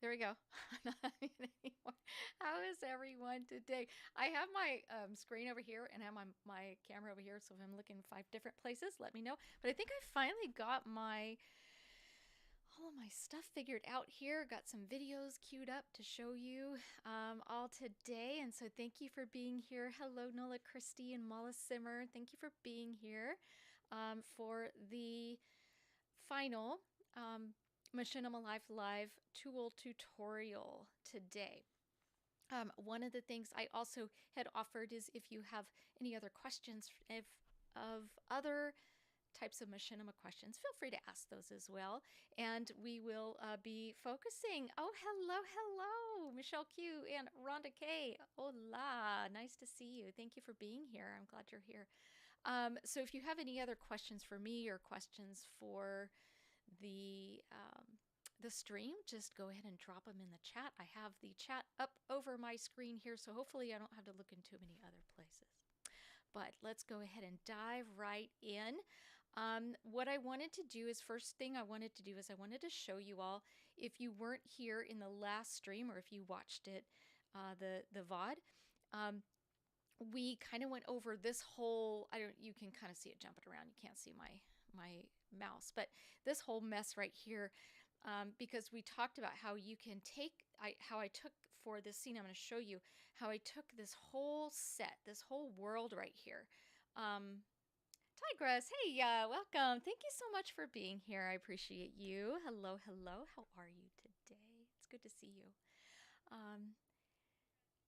There we go. I'm not having it anymore. How is everyone today? I have my screen over here and I have my camera over here. So if I'm looking 5 different places, let me know. But I think I finally got all of my stuff figured out here. Got some videos queued up to show you all today. And so thank you for being here. Hello, Nola Christie and Mala Simmer. Thank you for being here for the final Machinimalife live tool tutorial today. One of the things I also had offered is if you have any other questions of other types of machinima questions, feel free to ask those as well. And we will be focusing. Oh, hello, Michelle Q and Rhonda K. Hola, nice to see you. Thank you for being here. I'm glad you're here. So if you have any other questions for me or questions for the stream, just go ahead and drop them in the chat. I have the chat up over my screen here, so hopefully I don't have to look in too many other places. But let's go ahead and dive right in. What I wanted to do is, first thing I wanted to do is I wanted to show you all, if you weren't here in the last stream or if you watched it, the VOD, we kind of went over this whole, you can kind of see it jumping around. You can't see my mouse, but this whole mess right here, because we talked about how you can take, how I took for this scene, I'm going to show you how I took this whole set, this whole world right here. Tigress, hey, welcome. Thank you so much for being here. I appreciate you. Hello. How are you today? It's good to see you.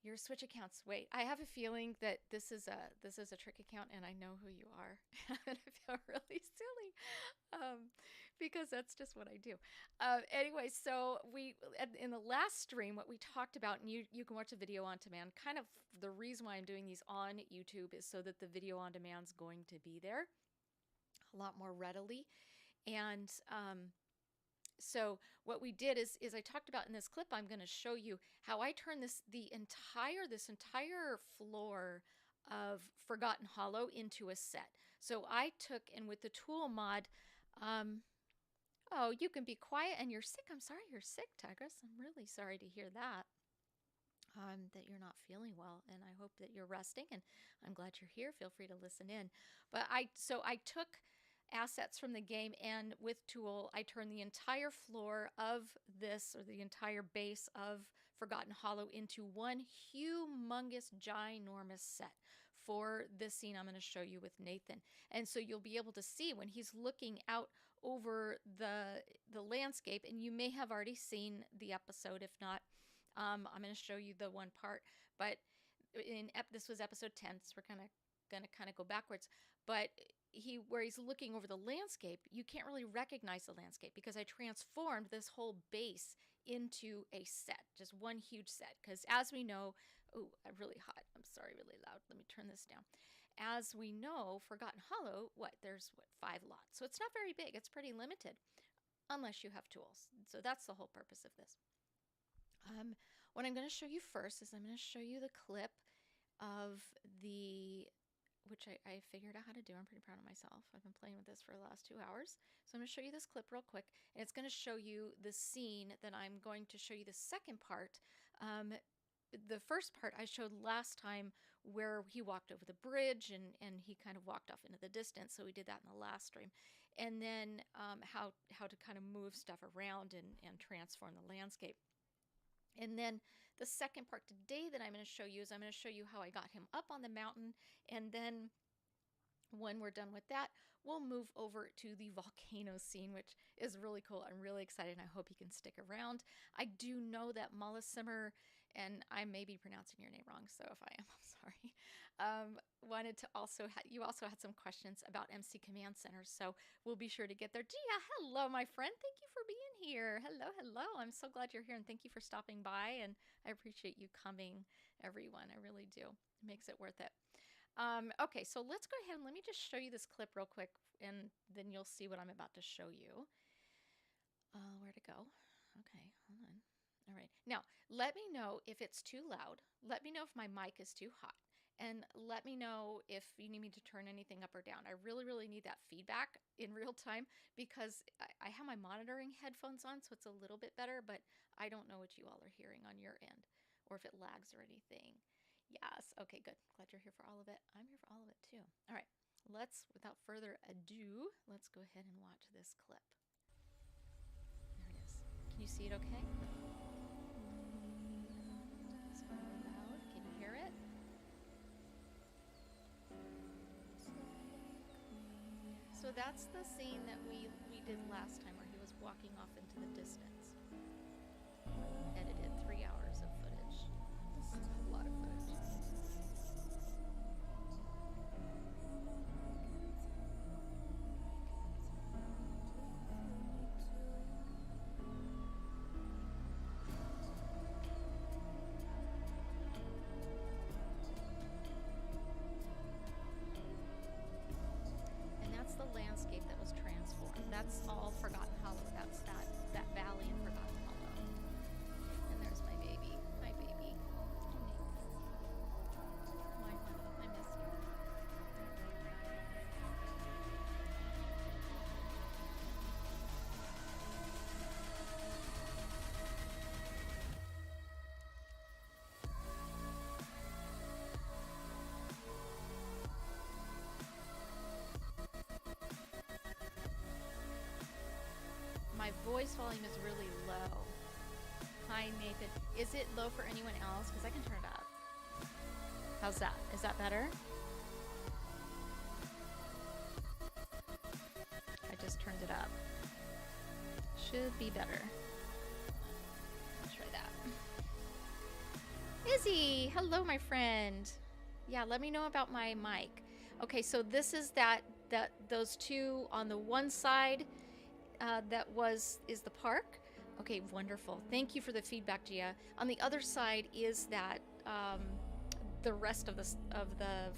Your Switch accounts. Wait, I have a feeling that this is a trick account, and I know who you are. And I feel really silly because that's just what I do. Anyway, so we in the last stream, what we talked about, and you can watch the video on demand. Kind of the reason why I'm doing these on YouTube is so that the video on demand is going to be there a lot more readily, and so what we did is I talked about in this clip, I'm going to show you how I turn this entire floor of Forgotten Hollow into a set. So I took, and with the tool mod, oh, you can be quiet and you're sick. I'm sorry you're sick, Tigress. I'm really sorry to hear that. That you're not feeling well, and I hope that you're resting, and I'm glad you're here. Feel free to listen in. But I took assets from the game, and with tool I turned the entire floor of this, or the entire base of Forgotten Hollow, into one humongous ginormous set for this scene I'm going to show you with Nathan. And so you'll be able to see when he's looking out over the landscape, and you may have already seen the episode. If not, I'm going to show you the one part, but this was episode 10, so we're going to kind of go backwards. But where he's looking over the landscape, you can't really recognize the landscape because I transformed this whole base into a set, just one huge set. Because as we know, oh, I'm really hot. I'm sorry, really loud. Let me turn this down. As we know, Forgotten Hollow, there's 5 lots. So it's not very big. It's pretty limited unless you have tools. So that's the whole purpose of this. What I'm going to show you first is I'm going to show you the clip of which I figured out how to do. I'm pretty proud of myself. I've been playing with this for the last 2 hours. So I'm going to show you this clip real quick, and it's going to show you the scene that I'm going to show you the second part. The first part I showed last time where he walked over the bridge and he kind of walked off into the distance. So we did that in the last stream. And then how to kind of move stuff around and transform the landscape. And then the second part today that I'm going to show you is I'm going to show you how I got him up on the mountain. And then when we're done with that, we'll move over to the volcano scene, which is really cool. I'm really excited, and I hope you can stick around. I do know that Mala Simmer, and I may be pronouncing your name wrong, so if I am, I'm sorry, wanted to also, you also had some questions about MC Command Center, so we'll be sure to get there. Gia, hello, my friend. Thank you for being here. Hello. I'm so glad you're here, and thank you for stopping by, and I appreciate you coming, everyone. I really do. It makes it worth it. Okay, so let's go ahead and let me just show you this clip real quick, and then you'll see what I'm about to show you. Where to go? Okay, hold on. All right, now let me know if it's too loud. Let me know if my mic is too hot, and let me know if you need me to turn anything up or down. I really, really need that feedback in real time because I have my monitoring headphones on, so it's a little bit better, but I don't know what you all are hearing on your end or if it lags or anything. Yes. Okay, good. Glad you're here for all of it. I'm here for all of it too. All right. Without further ado, let's go ahead and watch this clip. There it is. Can you see it okay? It's really loud. Can you hear it? So that's the scene that we did last time where he was walking off into the distance. Edited 3 hours of footage. This is a lot of footage. The landscape that was transformed. That's all Forgotten Hollow. That's that valley in Forgotten Hollow. And there's my baby. My baby. My honey. I miss you. My voice volume is really low. Hi, Nathan. Is it low for anyone else? Because I can turn it up. How's that? Is that better? I just turned it up. Should be better. Let's try that. Izzy! Hello, my friend. Yeah, let me know about my mic. Okay, so this is those two on the one side. Is the park. Okay, wonderful. Thank you for the feedback, Gia. On the other side is that the rest of the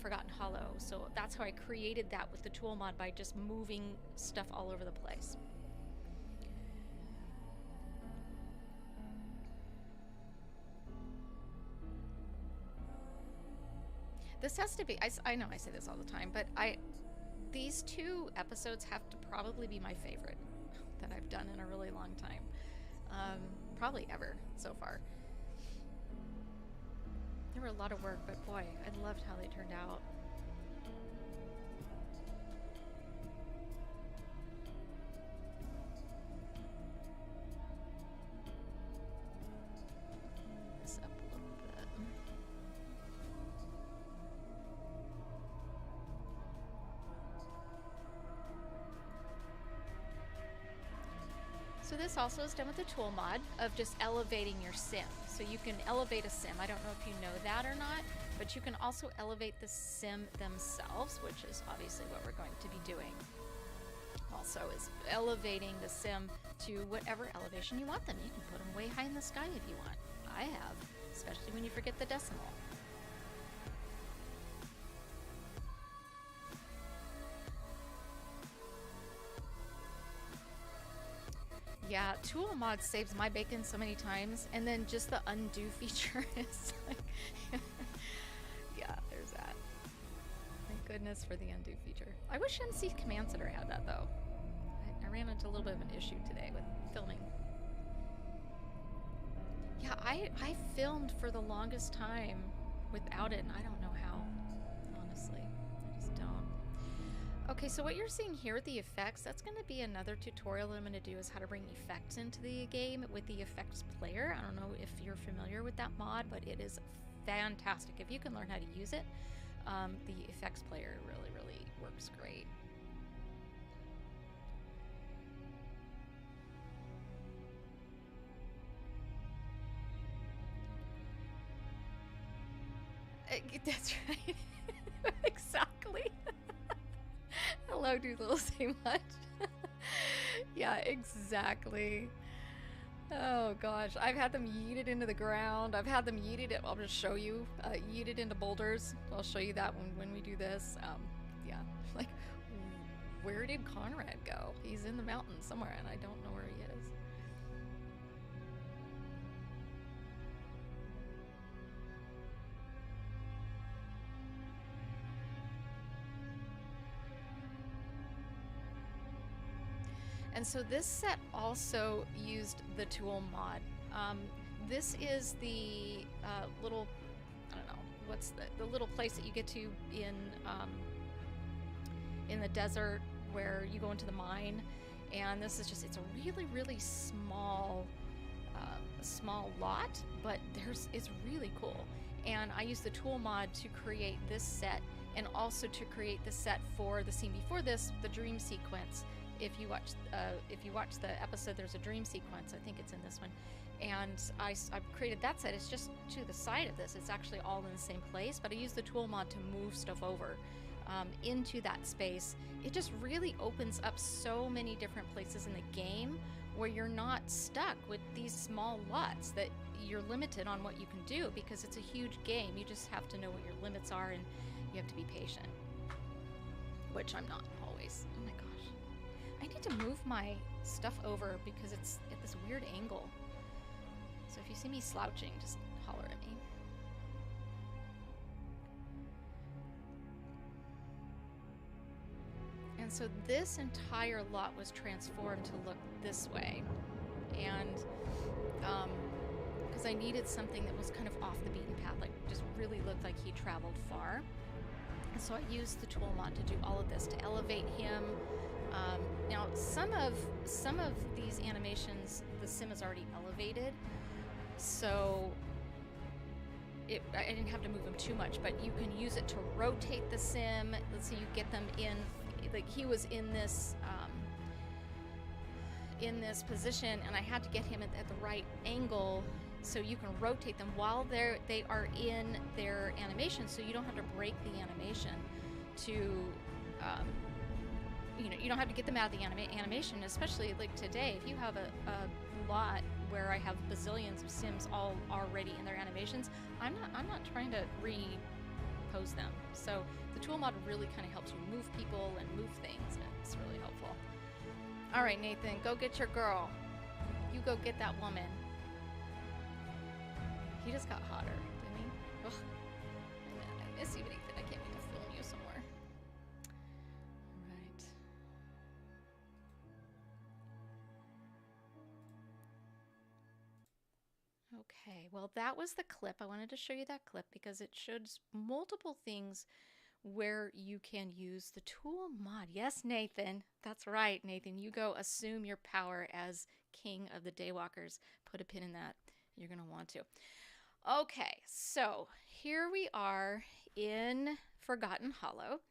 Forgotten Hollow. So that's how I created that with the tool mod, by just moving stuff all over the place. This has to be, I know I say this all the time, but these 2 episodes have to probably be my favorite that I've done in a really long time. Probably ever so far. They were a lot of work, but boy, I loved how they turned out. This up a little bit. So this also is done with the tool mod of just elevating your sim. So you can elevate a sim. I don't know if you know that or not, but you can also elevate the sim themselves, which is obviously what we're going to be doing. Also is elevating the sim to whatever elevation you want them. You can put them way high in the sky if you want. I have, especially when you forget the decimal. Yeah, tool mod saves my bacon so many times, and then just the undo feature is like, yeah, there's that. Thank goodness for the undo feature. I wish NC Command Center had that though. I ran into a little bit of an issue today with filming. Yeah, I filmed for the longest time without it, and I don't know how, honestly. I just don't. Okay, so what you're seeing here with the effects, that's going to be another tutorial that I'm going to do, is how to bring effects into the game with the effects player. I don't know if you're familiar with that mod, but it is fantastic. If you can learn how to use it, the effects player really, really works great. That's right. Exactly. Hello, Doodle, say much. Yeah, exactly. Oh gosh, I've had them yeeted into the ground. I've had them yeeted, I'll just show you, yeeted into boulders. I'll show you that when we do this. Yeah, like, where did Conrad go? He's in the mountains somewhere, and I don't know where he is. And so this set also used the tool mod. This is the little, I don't know, what's the little place that you get to in the desert where you go into the mine. And this is just, it's a really, really small lot, but it's really cool. And I used the tool mod to create this set, and also to create the set for the scene before this, the dream sequence. If you watch the episode, there's a dream sequence. I think it's in this one, and I've created that set. It's just to the side of this. It's actually all in the same place, but I used the tool mod to move stuff over into that space. It just really opens up so many different places in the game where you're not stuck with these small lots that you're limited on what you can do, because it's a huge game. You just have to know what your limits are, and you have to be patient, which I'm not always. Oh my gosh. I need to move my stuff over because it's at this weird angle. So if you see me slouching, just holler at me. And so this entire lot was transformed to look this way. And because I needed something that was kind of off the beaten path, like just really looked like he traveled far. And so I used the tool mod to do all of this, to elevate him. Now some of these animations, the sim is already elevated, so I didn't have to move him too much, but you can use it to rotate the sim. Let's say you get them in, like he was in this position, and I had to get him at the right angle, so you can rotate them while they are in their animation, so you don't have to break the animation to you don't have to get them out of the animation, especially like today. If you have a lot where I have bazillions of sims all already in their animations, I'm not trying to repose them. So the tool mod really kind of helps you move people and move things, and it's really helpful. All right, Nathan, go get your girl. You go get that woman. He just got hotter, didn't he? Ugh. I miss you, Nathan. I can't wait to film you somewhere. Right. Okay, well, that was the clip. I wanted to show you that clip because it shows multiple things where you can use the tool mod. Yes, Nathan. That's right, Nathan. You go assume your power as king of the Daywalkers. Put a pin in that. You're going to want to. Okay, so here we are in Forgotten Hollow.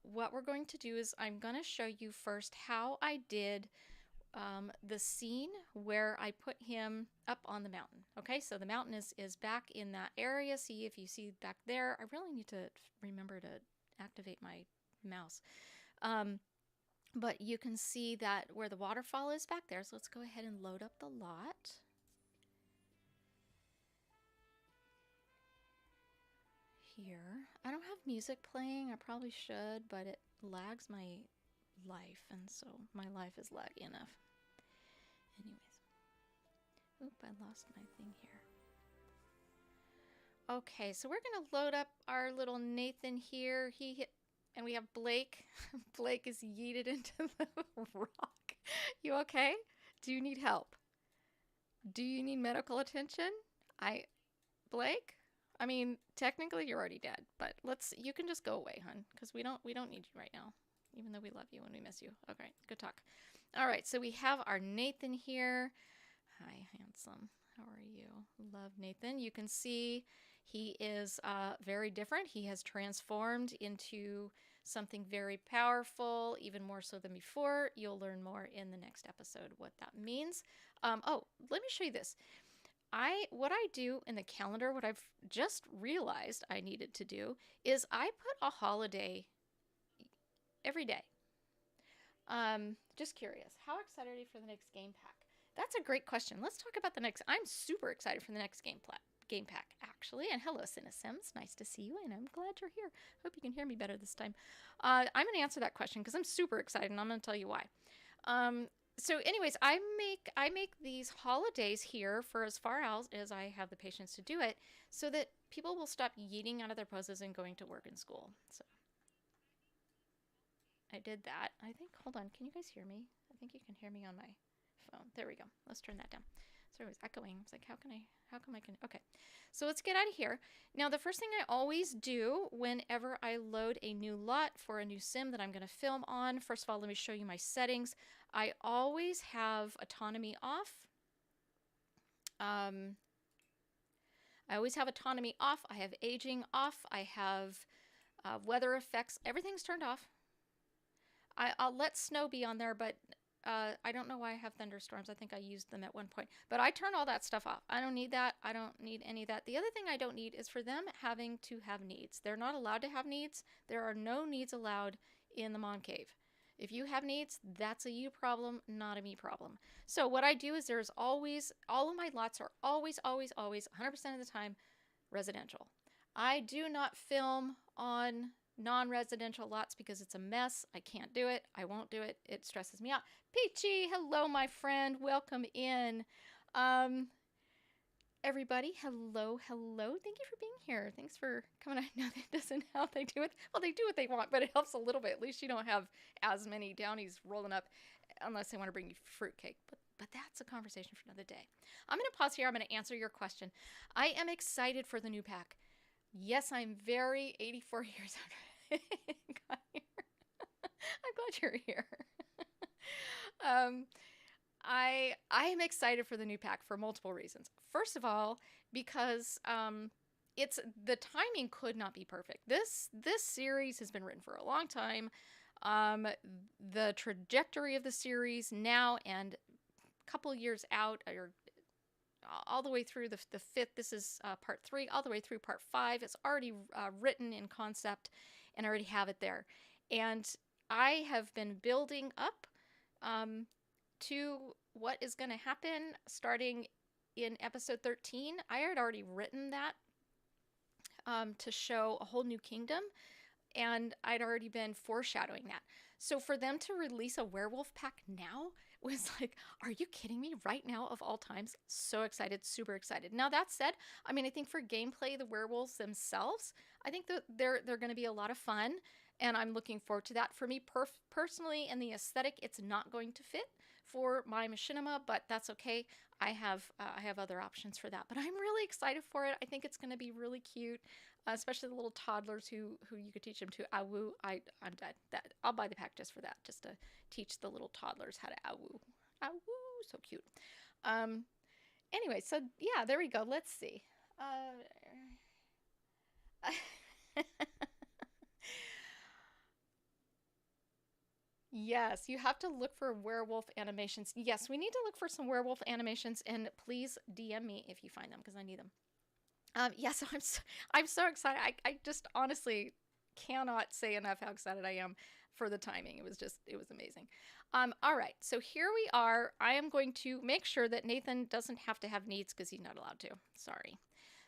What we're going to do is I'm going to show you first how I did the scene where I put him up on the mountain. Okay, so the mountain is back in that area. See, if you see back there, I really need to remember to activate my mouse. But you can see that where the waterfall is back there. So let's go ahead and load up the lot. Here. I don't have music playing. I probably should, but it lags my life, and so my life is laggy enough. Anyways. Oop, I lost my thing here. Okay, so we're going to load up our little Nathan here. And we have Blake. Blake is yeeted into the rock. You okay? Do you need help? Do you need medical attention? Blake? I mean, technically you're already dead, but you can just go away, hun, because we don't need you right now, even though we love you and we miss you. Okay, good talk. All right, so we have our Nathan here. Hi, handsome. How are you? Love Nathan. You can see he is very different. He has transformed into something very powerful, even more so than before. You'll learn more in the next episode what that means. Oh, let me show you this. What I do in the calendar, what I've just realized I needed to do, is I put a holiday every day. Just curious, how excited are you for the next game pack? That's a great question. Let's talk about the next. I'm super excited for the next game pack, actually. And hello, Cinesims. Nice to see you, and I'm glad you're here. Hope you can hear me better this time. I'm going to answer that question because I'm super excited, and I'm going to tell you why. So anyways, I make these holidays here for as far out as I have the patience to do it, so that people will stop yeeting out of their poses and going to work and school. So I did that. I think, hold on, can you guys hear me? I think you can hear me on my phone. There we go. Let's turn that down. So it was echoing. I was like, how come I can, okay. So let's get out of here. Now, the first thing I always do whenever I load a new lot for a new sim that I'm going to film on, first of all, let me show you my settings. I always have autonomy off. I always have autonomy off. I have aging off. I have weather effects. Everything's turned off. I'll let snow be on there, but I don't know why I have thunderstorms. I think I used them at one point. But I turn all that stuff off. I don't need that. I don't need any of that. The other thing I don't need is for them having to have needs. They're not allowed to have needs. There are no needs allowed in the Mon Cave. If you have needs, that's a you problem, not a me problem. So what I do is there's always, all of my lots are always, 100% of the time, residential. I do not film on non-residential lots because it's a mess. I can't do it. I won't do it. It stresses me out. Peachy, hello, my friend. Welcome in. Everybody, hello. Thank you for being here. Thanks for coming. I know that doesn't help. They do it. Well, they do what they want, but it helps a little bit. At least you don't have as many downies rolling up unless they want to bring you fruitcake. But that's a conversation for another day. I'm going to pause here. I'm going to answer your question. I am excited for the new pack. Yes, I'm very 84 years after I got here. I'm glad you're here. I am excited for the new pack for multiple reasons. First of all, because it's the timing could not be perfect. This series has been written for a long time. The trajectory of the series now and a couple years out, or all the way through the fifth, this is part 3, all the way through part 5. It's already written in concept, and I already have it there. And I have been building up to what is going to happen starting in episode 13. I had already written that to show a whole new kingdom, and I'd already been foreshadowing that. So for them to release a werewolf pack now was like, are you kidding me? Right now of all times? So excited, super excited. Now that said, I mean, I think for gameplay, the werewolves themselves, I think that they're going to be a lot of fun, and I'm looking forward to that. For me personally, and the aesthetic, it's not going to fit for my machinima, but that's okay. I have other options for that, but I'm really excited for it. I think it's going to be really cute, especially the little toddlers who you could teach them to awoo. I'm dead. I'll buy the pack just for that, just to teach the little toddlers how to awoo. Awoo, so cute. Anyway, so yeah, there we go. Let's see. Yes, you have to look for werewolf animations. Yes, we need to look for some werewolf animations, and please DM me if you find them because I need them. Yeah, so I'm so excited. I just honestly cannot say enough how excited I am for the timing. It was amazing. All right, so here we are. I am going to make sure that Nathan doesn't have to have needs because he's not allowed to. Sorry.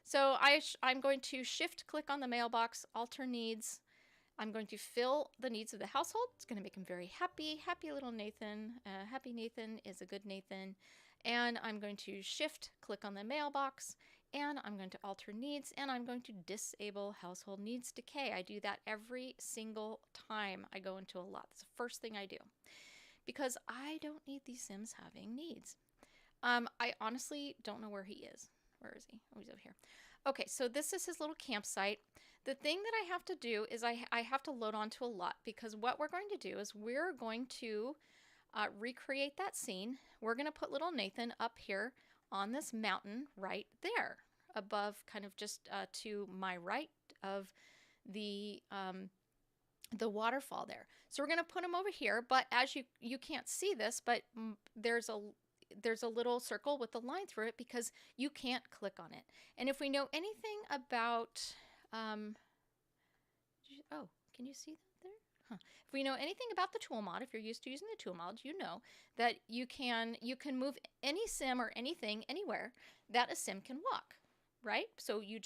So I'm going to shift click on the mailbox, alter needs. I'm going to fill the needs of the household. It's going to make him very happy. Happy little Nathan. Happy Nathan is a good Nathan. And I'm going to shift click on the mailbox, and I'm going to alter needs, and I'm going to disable household needs decay. I do that every single time I go into a lot. That's the first thing I do because I don't need these Sims having needs. I honestly don't know where he is. Where is he? Oh, he's over here. Okay, so this is his little campsite. The thing that I have to do is I have to load onto a lot, because what we're going to do is we're going to recreate that scene. We're going to put little Nathan up here on this mountain right there above, kind of just to my right of the waterfall there. So we're going to put him over here, but as you can't see this, but there's a little circle with a line through it because you can't click on it. And if we know anything about oh, can you see that there? Huh. If we know anything about the tool mod, if you're used to using the tool mod, you know that you can move any sim or anything anywhere that a sim can walk, right? So you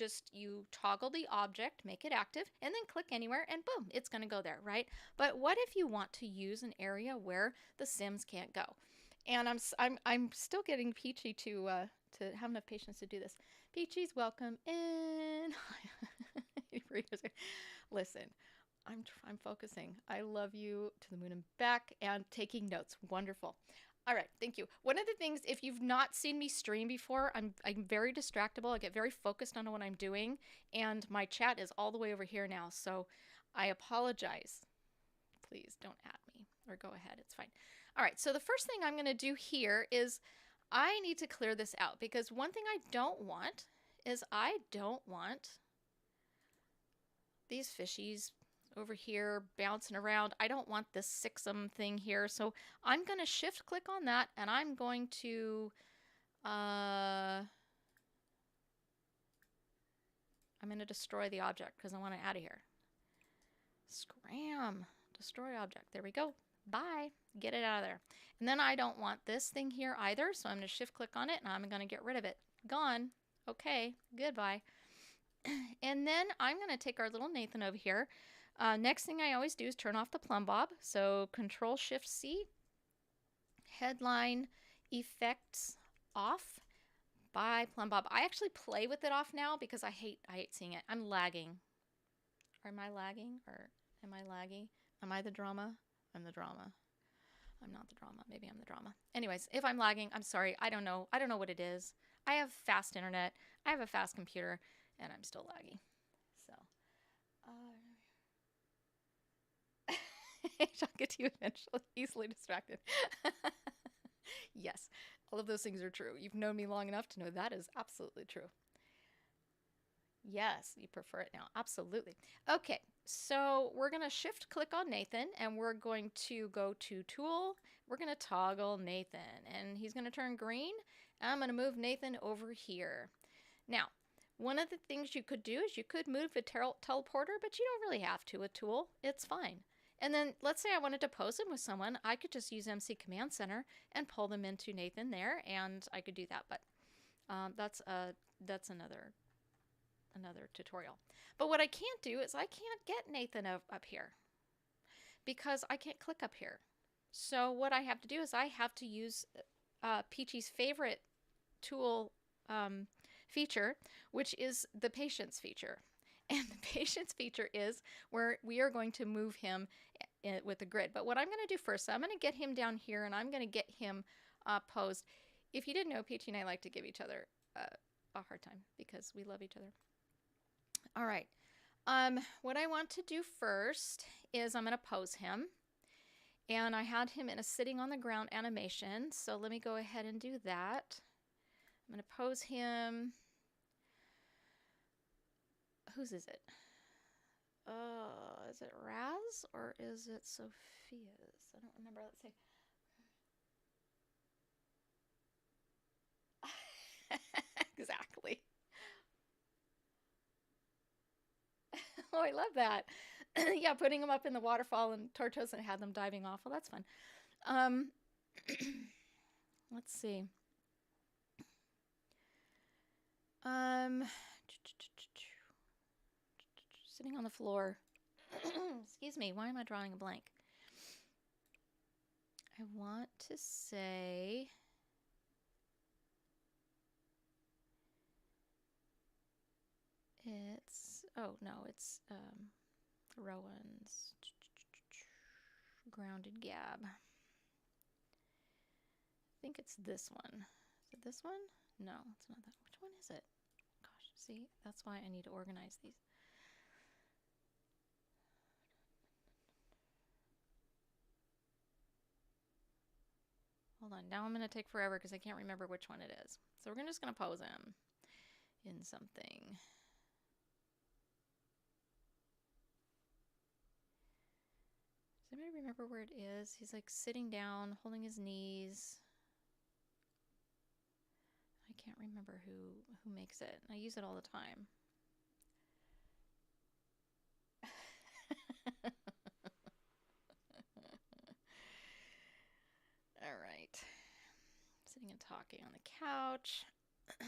toggle the object, make it active, and then click anywhere, and boom, it's going to go there, right? But what if you want to use an area where the sims can't go? And I'm still getting Peachy to have enough patience to do this. Peachy's welcome in. Listen, I'm focusing. I love you to the moon and back and taking notes. Wonderful. All right, thank you. One of the things, if you've not seen me stream before, I'm very distractible. I get very focused on what I'm doing, and my chat is all the way over here now. So I apologize. Please don't at me, or go ahead. It's fine. All right, so the first thing I'm going to do here is I need to clear this out, because one thing I don't want is I don't want these fishies over here bouncing around. I don't want this sixum thing here. So I'm going to shift click on that, and I'm going to I'm going to destroy the object because I want it out of here. Scram. Destroy object. There we go. Bye. Get it out of there. And then I don't want this thing here either, so I'm going to shift click on it, and I'm going to get rid of it. Gone. Okay. Goodbye. And then I'm going to take our little Nathan over here. Next thing I always do is turn off the plumb bob. So Control Shift C, headline effects off by plumb bob. I actually play with it off now because I hate seeing it. I'm lagging. Am I lagging, or am I laggy? Am I the drama? I'm the drama. I'm not the drama. Maybe I'm the drama. Anyways, if I'm lagging, I'm sorry. I don't know. I don't know what it is. I have fast internet. I have a fast computer, and I'm still laggy. So, I'll get to you eventually. Easily distracted. Yes, all of those things are true. You've known me long enough to know that is absolutely true. Yes, you prefer it now. Absolutely. Okay, so we're going to shift click on Nathan, and we're going to go to Tool. We're going to toggle Nathan, and he's going to turn green. And I'm going to move Nathan over here. Now, one of the things you could do is you could move a teleporter, but you don't really have to with Tool. It's fine. And then let's say I wanted to pose him with someone. I could just use MC Command Center and pull them into Nathan there, and I could do that. But that's another tutorial. But what I can't do is I can't get Nathan up here because I can't click up here. So what I have to do is I have to use Peachy's favorite tool feature, which is the patience feature. And the patience feature is where we are going to move him with the grid. But what I'm going to do first, so I'm going to get him down here, and I'm going to get him posed. If you didn't know, Peachy and I like to give each other a hard time because we love each other. All right. What I want to do first is I'm going to pose him. And I had him in a sitting on the ground animation. So let me go ahead and do that. I'm going to pose him. Whose is it? Is it Raz or is it Sophia's? I don't remember. Let's see. Exactly. Oh, I love that. Yeah, putting them up in the waterfall and Tortoise and had them diving off. Well, that's fun. Let's see. Sitting on the floor. Excuse me, why am I drawing a blank? I want to say it's, oh no, it's Rowan's Grounded Gab. I think it's this one. Is it this one? No, it's not that. Which one is it? Gosh, see, that's why I need to organize these. Hold on, now I'm going to take forever because I can't remember which one it is. So we're just going to pose him in something. Does anybody remember where it is? He's like sitting down, holding his knees. I can't remember who makes it. I use it all the time. All right. Sitting and talking on the couch. Oh,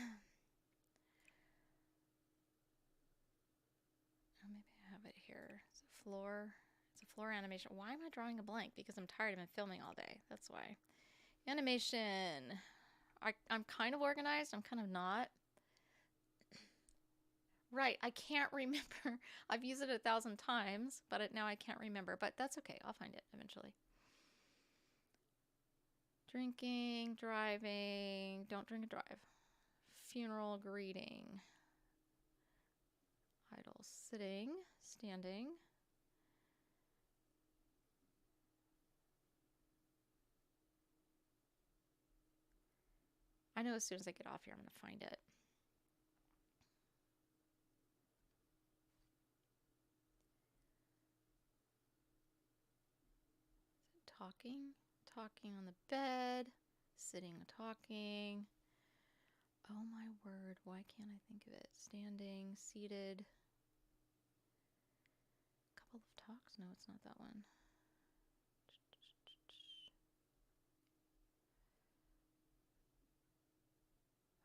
maybe I have it here. It's a floor. It's a floor animation. Why am I drawing a blank? Because I'm tired. I've been filming all day. That's why. Animation. I'm kind of organized. I'm kind of not. Right. I can't remember. I've used it 1,000 times, but now I can't remember. But that's okay. I'll find it eventually. Drinking, driving. Don't drink and drive. Funeral greeting. Idle. Sitting. Standing. I know as soon as I get off here, I'm going to find it. Talking. Talking on the bed. Sitting, talking. Oh my word. Why can't I think of it? Standing, seated. Couple of talks? No, it's not that one.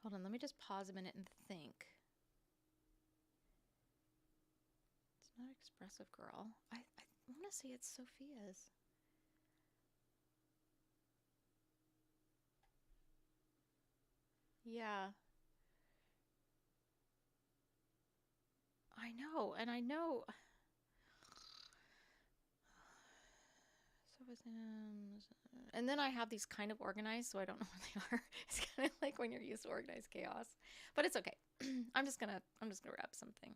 Hold on, let me just pause a minute and think. It's not Expressive Girl. I want to say it's Sophia's. Yeah. I know, and I know. And then I have these kind of organized, so I don't know where they are. It's kind of like when you're used to organized chaos, but it's okay. I'm just gonna grab something.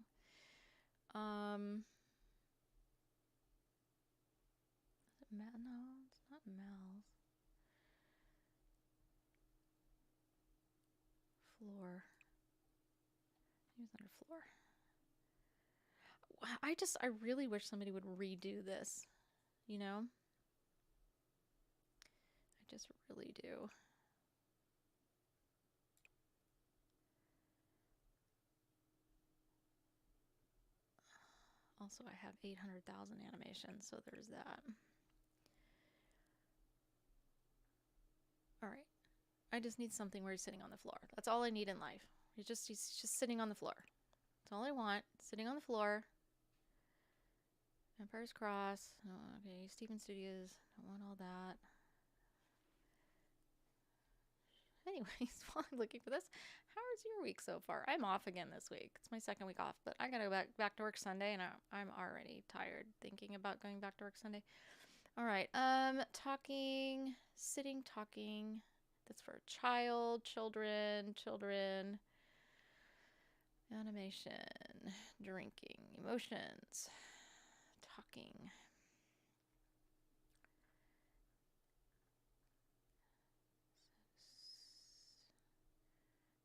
Is it Mel? No, it's not Mel's. Floor. He was under floor. I really wish somebody would redo this, you know? I just really do. Also, I have 800,000 animations, so there's that. All right. I just need something where he's sitting on the floor. That's all I need in life. He's just sitting on the floor. That's all I want. Sitting on the floor. Empire's Cross. Oh, okay, Steven Studios. Don't want all that. Anyways, while I'm looking for this, how's your week so far? I'm off again this week. It's my second week off, but I gotta go back to work Sunday, and I'm already tired thinking about going back to work Sunday. All right. Talking, sitting, talking. That's for child, children, animation, drinking, emotions, talking.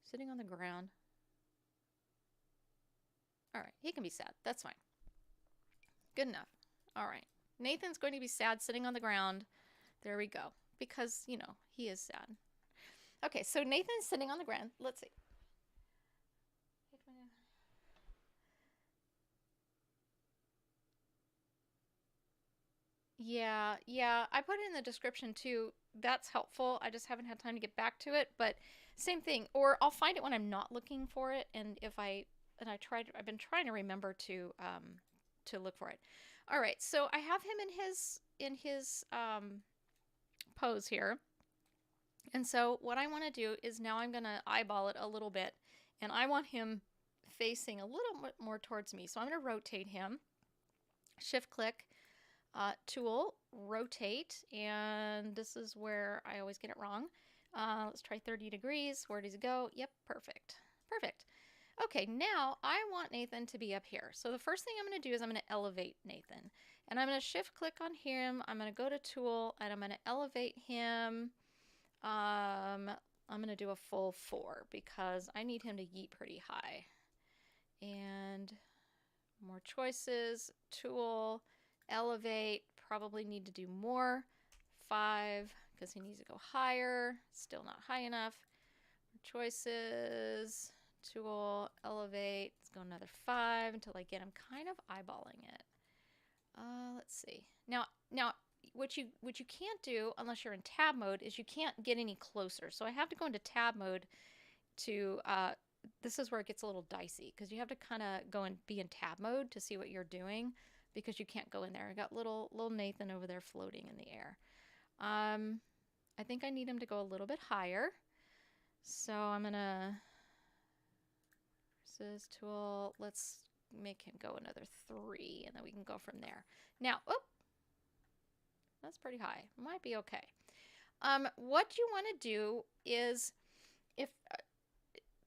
Sitting on the ground. All right, he can be sad. That's fine. Good enough. All right. Nathan's going to be sad sitting on the ground. There we go. Because, you know, he is sad. Okay, so Nathan's sitting on the ground. Let's see. Yeah. I put it in the description too. That's helpful. I just haven't had time to get back to it, but same thing. Or I'll find it when I'm not looking for it, and I've been trying to remember to look for it. All right, so I have him in his pose here, and so what I want to do is now I'm gonna eyeball it a little bit, and I want him facing a little bit more towards me. So I'm gonna rotate him. Shift click. Tool, rotate, and this is where I always get it wrong. Let's try 30 degrees. Where does it go? Yep, perfect. Perfect. Okay, now I want Nathan to be up here. So the first thing I'm going to do is I'm going to elevate Nathan. And I'm going to shift click on him. I'm going to go to tool, and I'm going to elevate him. I'm going to do a full 4 because I need him to yeet pretty high. And more choices, tool, elevate, probably need to do more. 5 because he needs to go higher. Still not high enough. More choices, tool, elevate. Let's go another 5 until I get him kind of eyeballing it. Let's see. Now what you can't do unless you're in tab mode is you can't get any closer. So I have to go into tab mode to this is where it gets a little dicey because you have to kind of go and be in tab mode to see what you're doing because you can't go in there. I got little Nathan over there floating in the air. I think I need him to go a little bit higher. So I'm gonna Choices, tool. Let's make him go another 3, and then we can go from there. Now, oh, that's pretty high. Might be okay. What you want to do is, if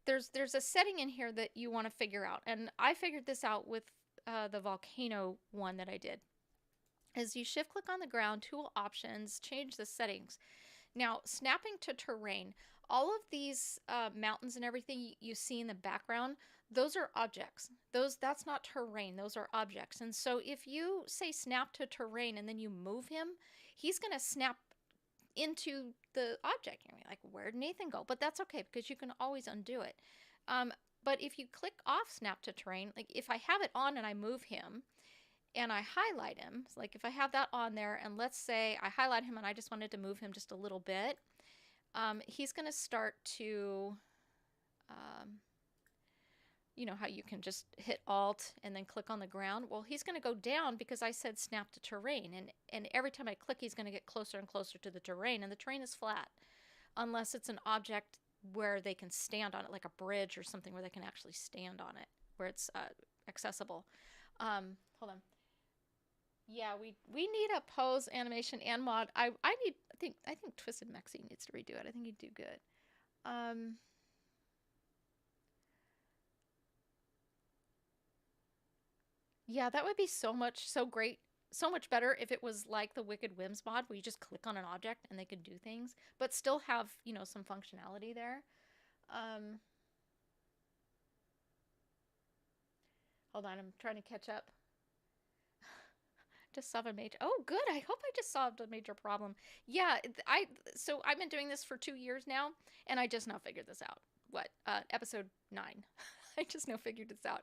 there's a setting in here that you want to figure out, and I figured this out with the Volcano one that I did, is you shift click on the ground, tool options, change the settings. Now, snapping to terrain, all of these mountains and everything you see in the background, those are objects. That's not terrain, those are objects. And so if you say snap to terrain and then you move him, he's going to snap into the object. You're like, where did Nathan go? But that's okay, because you can always undo it. But if you click off snap to terrain, like if I have it on and I move him and I highlight him, like if I have that on there, and let's say I highlight him and I just wanted to move him just a little bit, he's going to start to, you know how you can just hit Alt and then click on the ground? Well, he's going to go down because I said snap to terrain. And every time I click, he's going to get closer and closer to the terrain. And the terrain is flat, unless it's an object where they can stand on it, like a bridge or something where they can actually stand on it, where it's accessible. Hold on. Yeah, we need a pose, animation, and mod. I think Twisted Mexi needs to redo it. I think he'd do good. Yeah, that would be so great, so much better if it was like the Wicked Whims mod, where you just click on an object and they could do things, but still have, you know, some functionality there. Hold on, I'm trying to catch up. Just solve a major. Oh, good. I hope I just solved a major problem. Yeah, so I've been doing this for 2 years now, and I just now figured this out. What? Episode 9. I just now figured this out.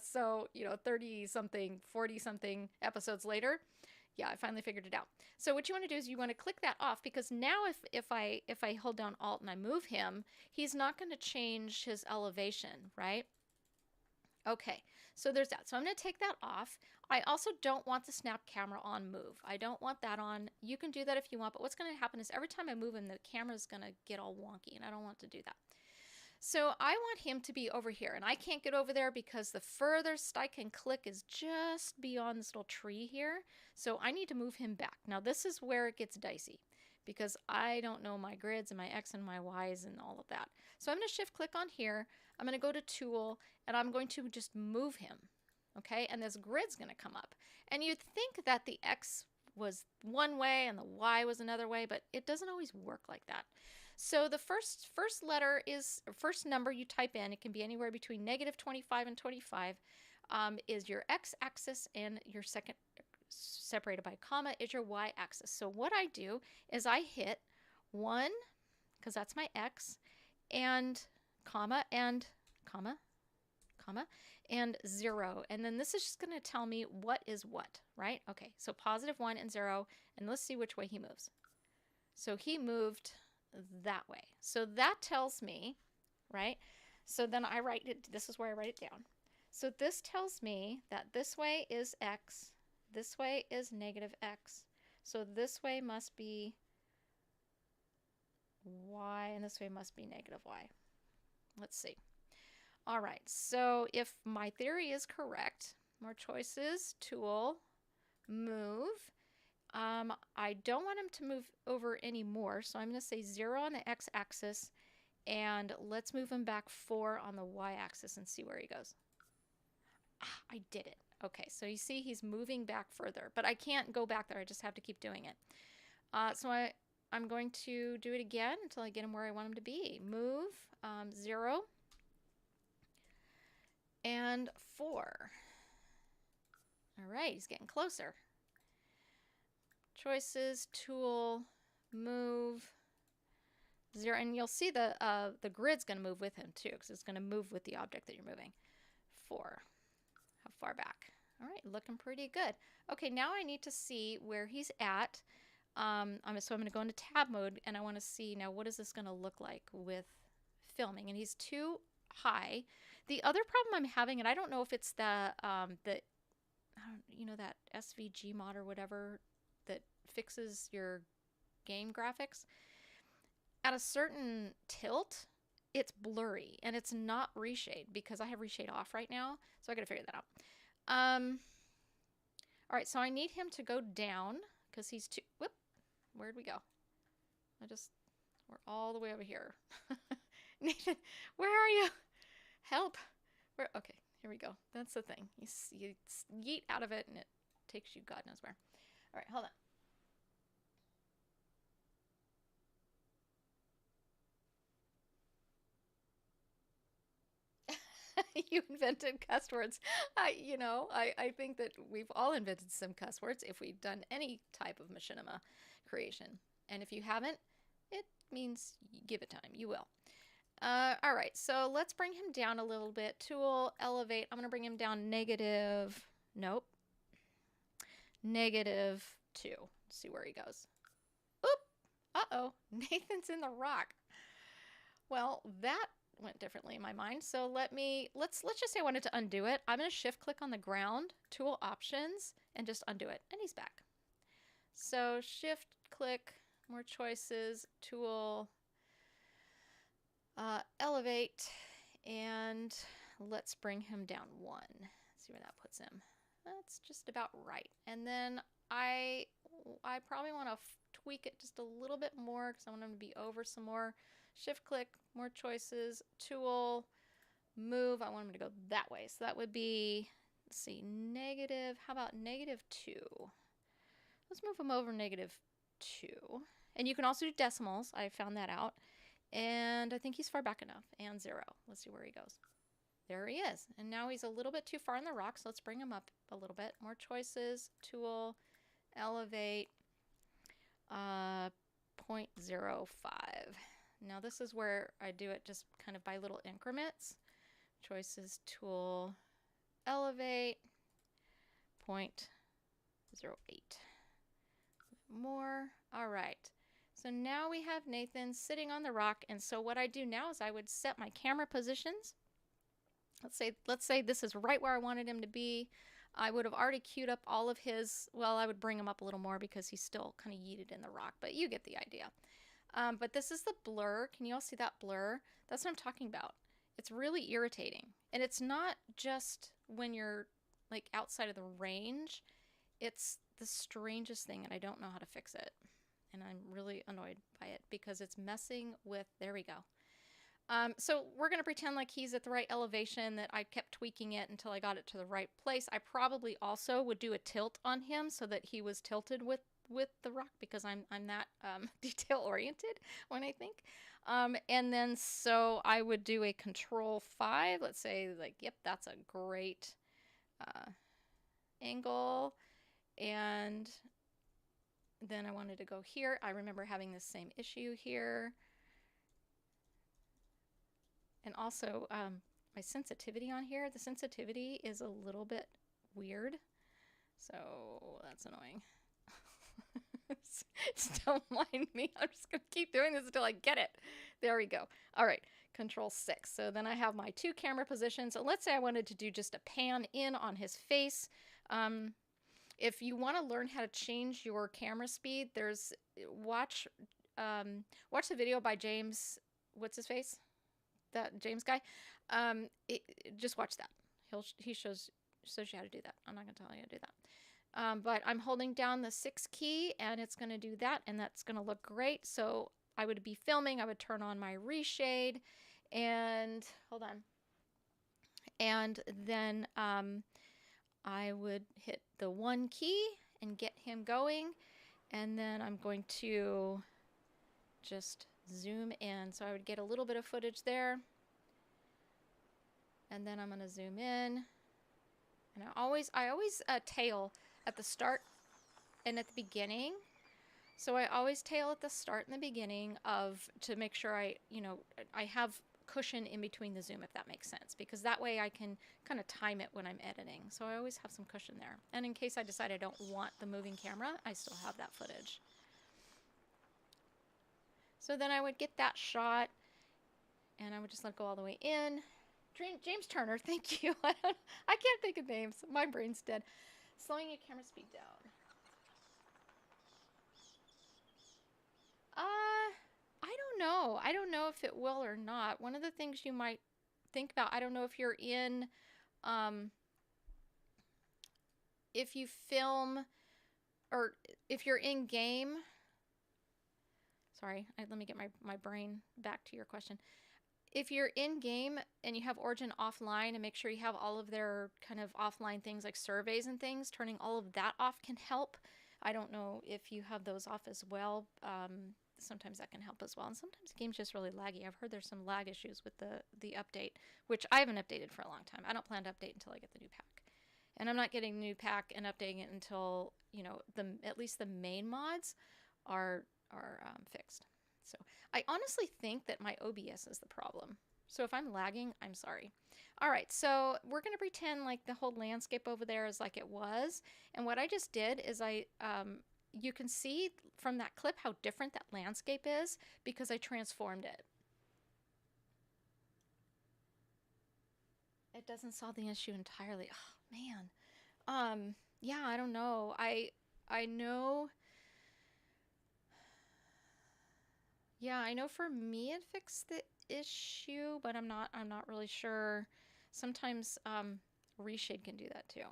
So, you know, 30 something, 40 something episodes later, yeah, I finally figured it out. So what you want to do is you want to click that off, because now if I hold down Alt and I move him, he's not going to change his elevation, right? Okay, so there's that. So I'm going to take that off. I also don't want the snap camera on move. I don't want that on. You can do that if you want, but what's going to happen is every time I move him, the camera's going to get all wonky, and I don't want to do that. So I want him to be over here, and I can't get over there because the furthest I can click is just beyond this little tree here. So I need to move him back. Now this is where it gets dicey, because I don't know my grids and my X and my Y's and all of that. So I'm going to shift click on here. I'm going to go to tool, and I'm going to just move him. Okay, and this grid's going to come up. And you'd think that the X was one way and the Y was another way, but it doesn't always work like that. So the first letter is, first number you type in, it can be anywhere between -25 and 25, is your x-axis, and your second, separated by comma, is your y-axis. So what I do is I hit 1, because that's my x, and comma, and comma, comma, and 0. And then this is just going to tell me what is what, right? Okay, so +1 and 0, and let's see which way he moves. So he moved that way. So that tells me, right? So then I write it, this is where I write it down. So this tells me that this way is x, this way is -x. So this way must be y, and this way must be -y. Let's see. All right, so if my theory is correct, more choices, tool, move. I don't want him to move over anymore, so I'm going to say 0 on the x-axis, and let's move him back 4 on the y-axis and see where he goes. Ah, I did it. Okay, so you see he's moving back further, but I can't go back there. I just have to keep doing it. So I'm going to do it again until I get him where I want him to be. Move, 0, and 4. All right, he's getting closer. Choices, tool, move, 0, and you'll see the grid's going to move with him too, because it's going to move with the object that you're moving. 4. How far back? All right, looking pretty good. Okay, now I need to see where he's at. So I'm going to go into tab mode, and I want to see now what is this going to look like with filming. And he's too high. The other problem I'm having, and I don't know if it's the you know, that SVG mod or whatever that fixes your game graphics. At a certain tilt, it's blurry and it's not reshade because I have reshade off right now. So I got to figure that out. All right, so I need him to go down because he's too, whoop, where'd we go? We're all the way over here. Nathan, where are you? Help. Okay, here we go. That's the thing. You yeet out of it and it takes you God knows where. All right, hold on. You invented cuss words. I think that we've all invented some cuss words if we've done any type of machinima creation. And if you haven't, it means give it time. You will. All right, so let's bring him down a little bit. Tool, elevate. I'm going to bring him down negative. Nope. -2. Let's see where he goes. Oop. Uh-oh. Nathan's in the rock. Well, that went differently in my mind. So let's just say I wanted to undo it. I'm going to shift click on the ground, tool options, and just undo it. And he's back. So shift click, more choices, tool, elevate, and let's bring him down 1. See where that puts him. That's just about right. And then I probably want to tweak it just a little bit more because I want him to be over some more. Shift click, more choices, tool, move. I want him to go that way. So that would be, let's see, negative. How about -2? Let's move him over -2. And you can also do decimals. I found that out. And I think he's far back enough. And 0. Let's see where he goes. There he is. And now he's a little bit too far in the rock. So let's bring him up a little bit. More choices, tool, elevate, 0.05. Now this is where I do it just kind of by little increments. Choices, tool, elevate, 0.08. More. All right. So now we have Nathan sitting on the rock. And so what I do now is I would set my camera positions. Let's say this is right where I wanted him to be. I would have already queued up all of his, well, I would bring him up a little more because he's still kind of yeeted in the rock, but you get the idea. But this is the blur. Can you all see that blur? That's what I'm talking about. It's really irritating. And it's not just when you're like outside of the range. It's the strangest thing and I don't know how to fix it. And I'm really annoyed by it because it's messing with, there we go. So we're going to pretend like he's at the right elevation, that I kept tweaking it until I got it to the right place. I probably also would do a tilt on him so that he was tilted with the rock because I'm that detail oriented when I think. And then so I would do a control 5. Let's say like, yep, that's a great angle. And then I wanted to go here. I remember having the same issue here. And also my sensitivity on here, the sensitivity is a little bit weird. So that's annoying. Just don't mind me. I'm just going to keep doing this until I get it. There we go. All right, control 6. So then I have my 2 camera positions. So let's say I wanted to do just a pan in on his face. If you want to learn how to change your camera speed, there's watch the video by James, what's his face? That James guy. Just watch that. He shows you how to do that. I'm not going to tell you how to do that. But I'm holding down the 6 key and it's going to do that and that's going to look great. So I would be filming, I would turn on my reshade and hold on. And then I would hit the 1 key and get him going. And then I'm going to just zoom in. So I would get a little bit of footage there. And then I'm going to zoom in. And I always tail at the start and at the beginning. So I always tail at the start and the beginning to make sure I have cushion in between the zoom, if that makes sense, because that way I can kind of time it when I'm editing. So I always have some cushion there. And in case I decide I don't want the moving camera, I still have that footage. So then I would get that shot and I would just let it go all the way in. James Turner, thank you. I can't think of names. My brain's dead. Slowing your camera speed down. I don't know. I don't know if it will or not. One of the things you might think about, I don't know if you're in, um, if you film or if you're in game. Sorry, let me get my brain back to your question. If you're in game and you have Origin offline, and make sure you have all of their kind of offline things like surveys and things, turning all of that off can help. I don't know if you have those off as well. Sometimes that can help as well. And sometimes the game's just really laggy. I've heard there's some lag issues with the update, which I haven't updated for a long time. I don't plan to update until I get the new pack. And I'm not getting the new pack and updating it until, you know, at least the main mods are fixed. So I honestly think that my OBS is the problem. So if I'm lagging, I'm sorry. All right, so we're going to pretend like the whole landscape over there is like it was. And what I just did is you can see from that clip how different that landscape is because I transformed it. It doesn't solve the issue entirely. Oh, man. Yeah, I don't know. I know. Yeah, I know for me it fixed the issue, but I'm not really sure. Sometimes Reshade can do that too.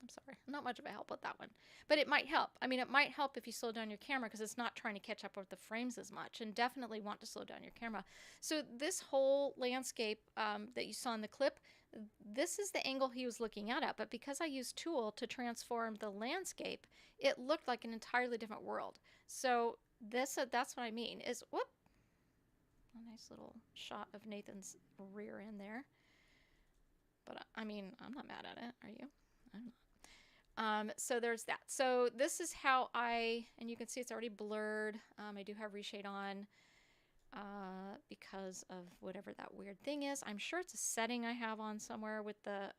I'm sorry. I'm not much of a help with that one. But it might help. I mean, it might help if you slow down your camera because it's not trying to catch up with the frames as much, and definitely want to slow down your camera. So this whole landscape that you saw in the clip, this is the angle he was looking at, but because I used Tool to transform the landscape, it looked like an entirely different world. So that's what I mean is, whoop, a nice little shot of Nathan's rear end there. But I mean, I'm not mad at it. Are you? I'm not. So there's that. So this is how and you can see it's already blurred. I do have Reshade on because of whatever that weird thing is. I'm sure it's a setting I have on somewhere with the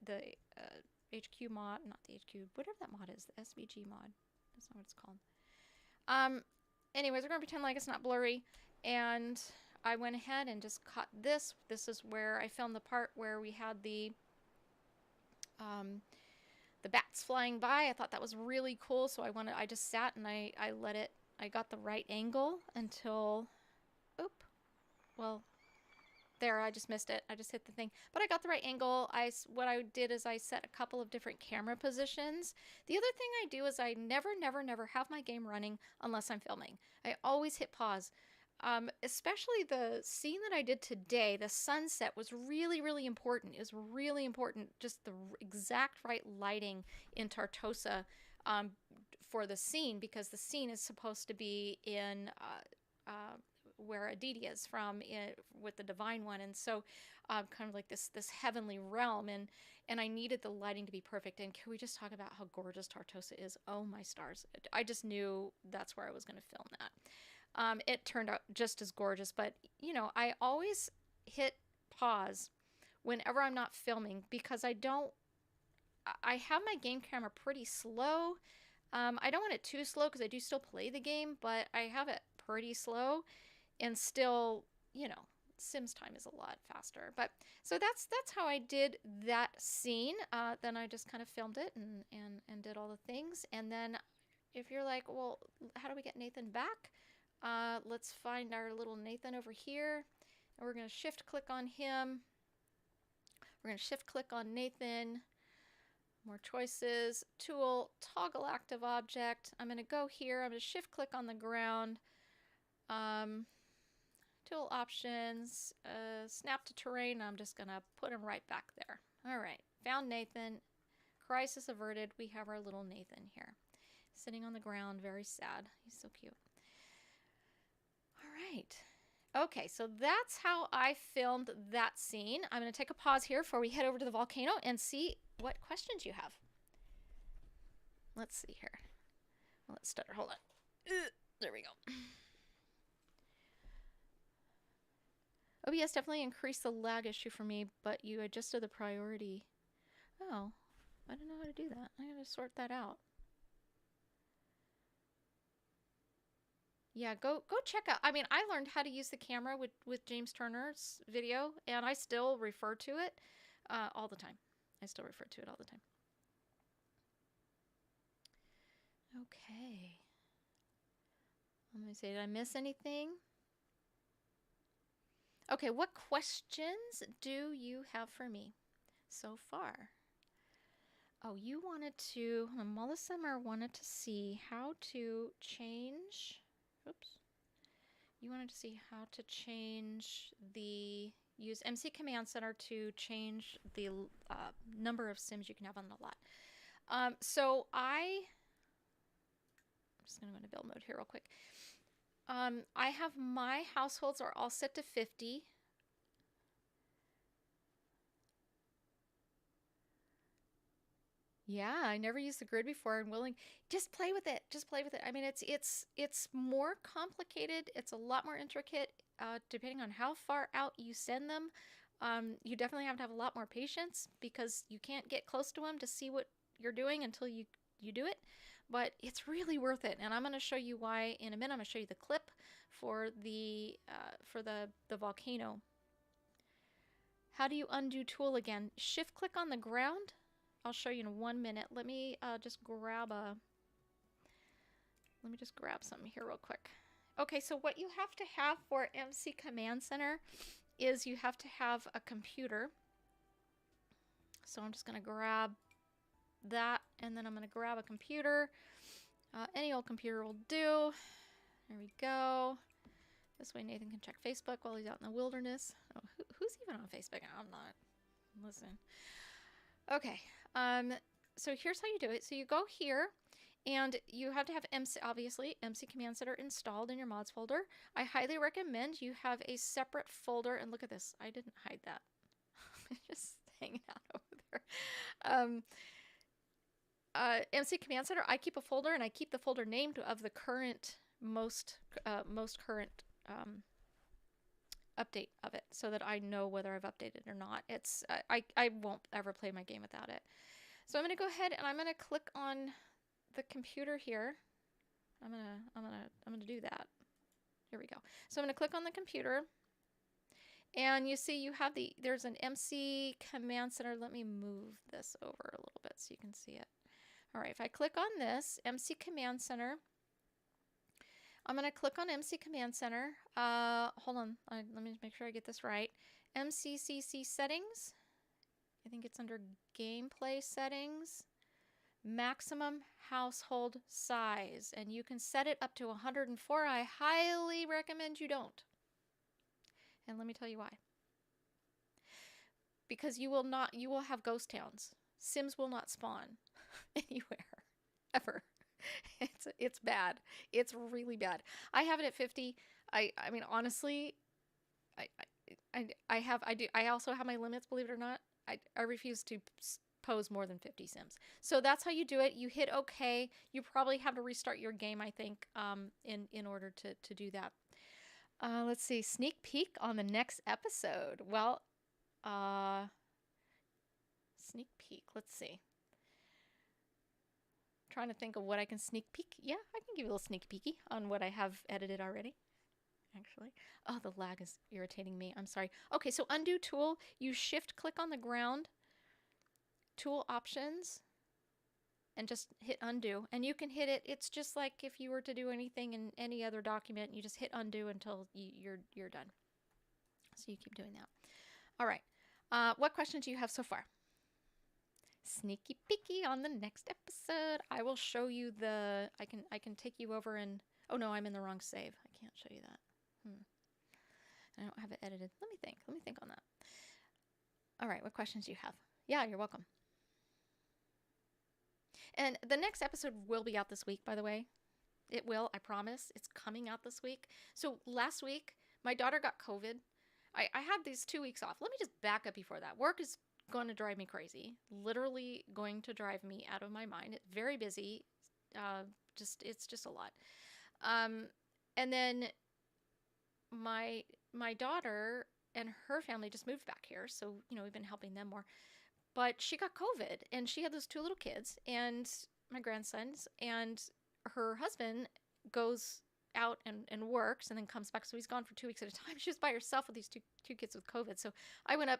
HQ mod, not the HQ, whatever that mod is, the SVG mod. That's not what it's called. Anyways, we're going to pretend like it's not blurry. And I went ahead and just cut this. This is where I filmed the part where we had the bats flying by. I thought that was really cool. So I just sat and I got the right angle until, well, there, I just missed it. I just hit the thing. But I got the right angle. What I did is I set a couple of different camera positions. The other thing I do is I never have my game running unless I'm filming. I always hit pause. Especially the scene that I did today, the sunset was really, really important. It was really important, just the exact right lighting in Tartosa for the scene, because the scene is supposed to be in where Aditi is from with the Divine One, and so kind of like this heavenly realm, and I needed the lighting to be perfect. And can we just talk about how gorgeous Tartosa is? Oh my stars. I just knew that's where I was going to film that. It turned out just as gorgeous, but you know, I always hit pause whenever I'm not filming because I have my game camera pretty slow. I don't want it too slow because I do still play the game, but I have it pretty slow, and still, you know, Sims time is a lot faster. But so that's how I did that scene. Then I just kind of filmed it and did all the things. And then if you're like, well, how do we get Nathan back? Let's find our little Nathan over here, and we're going to shift click on him. We're going to shift click on Nathan. More choices, tool, toggle active object. I'm going to go here. I'm going to shift click on the ground. Tool options, snap to terrain. I'm just going to put him right back there. All right, found Nathan. Crisis averted. We have our little Nathan here, sitting on the ground, very sad. He's so cute. All right. Okay, so that's how I filmed that scene. I'm going to take a pause here before we head over to the volcano and see what questions you have. Let's see here. Well, let's start. Hold on. There we go. OBS definitely increased the lag issue for me, but you adjusted the priority. Oh, I don't know how to do that. I gotta sort that out. Yeah, go check out. I mean, I learned how to use the camera with James Turner's video, and I still refer to it all the time. I still refer to it all the time. Okay. Let me see, did I miss anything? Okay, what questions do you have for me so far? Oh, you wanted to, Melissa Summer wanted to see how to change, oops, you wanted to see how to change use MC Command Center to change the number of Sims you can have on the lot. So I'm just going to go into build mode here real quick. I have my households are all set to 50. Yeah, I never used the grid before and willing. Just play with it. Just play with it. I mean, it's more complicated. It's a lot more intricate depending on how far out you send them. You definitely have to have a lot more patience because you can't get close to them to see what you're doing until you do it. But it's really worth it, and I'm going to show you why in a minute. I'm going to show you the clip for the volcano. How do you undo tool again? Shift click on the ground. I'll show you in 1 minute. Let me just grab something here real quick. Okay, so what you have to have for MC Command Center is you have to have a computer. So I'm just going to grab that, and then I'm going to grab a computer. Any old computer will do. There we go. This way Nathan can check Facebook while he's out in the wilderness. Oh, who's even on Facebook? I'm not. Listen. Okay. So here's how you do it. So you go here, and you have to have obviously MC Command Center installed in your mods folder. I highly recommend you have a separate folder. And look at this. I didn't hide that. It's just hanging out over there. MC Command Center, I keep a folder, and I keep the folder named of the current most current update of it, so that I know whether I've updated or not. It's I won't ever play my game without it. So I'm going to go ahead and I'm going to click on the computer here. I'm going to do that. Here we go. So I'm going to click on the computer, and you see you have there's an MC Command Center. Let me move this over a little bit so you can see it. All right, if I click on this MC Command Center, I'm going to click on MC Command Center. Hold on. Let me make sure I get this right. MCCC settings. I think it's under gameplay settings. Maximum household size. And you can set it up to 104. I highly recommend you don't. And let me tell you why. Because you will have ghost towns. Sims will not spawn anywhere. Ever. It's bad. It's really bad. I have it at 50. I mean, honestly, I also have my limits, believe it or not. I refuse to pose more than 50 Sims. So that's how you do it. You hit OK. You probably have to restart your game, I think, in order to do that. Let's see. Sneak peek on the next episode. Well, sneak peek. Let's see. Trying to think of what I can sneak peek. Yeah, I can give you a little sneak peeky on what I have edited already. Actually. Oh, the lag is irritating me. I'm sorry. Okay, so undo tool. You shift click on the ground. Tool options. And just hit undo. And you can hit it. It's just like if you were to do anything in any other document. You just hit undo until you're done. So you keep doing that. All right. What questions do you have so far? Sneaky peeky on the next episode. I will show you I can take you over and oh no, I'm in the wrong save. I can't show you that. I don't have it edited. Let me think on that. All right, what questions do you have? Yeah, you're welcome. And the next episode will be out this week, by the way. It will, I promise. It's coming out this week. So last week, my daughter got COVID. I had these 2 weeks off. Let me just back up before that. Work is going to drive me crazy. Literally going to drive me out of my mind. It's very busy. It's just a lot. And then my daughter and her family just moved back here, so we've been helping them more. But she got COVID, and she had those 2 little kids and my grandsons, and her husband goes out and works and then comes back, so he's gone for 2 weeks at a time. She was by herself with these two kids with COVID, so I went up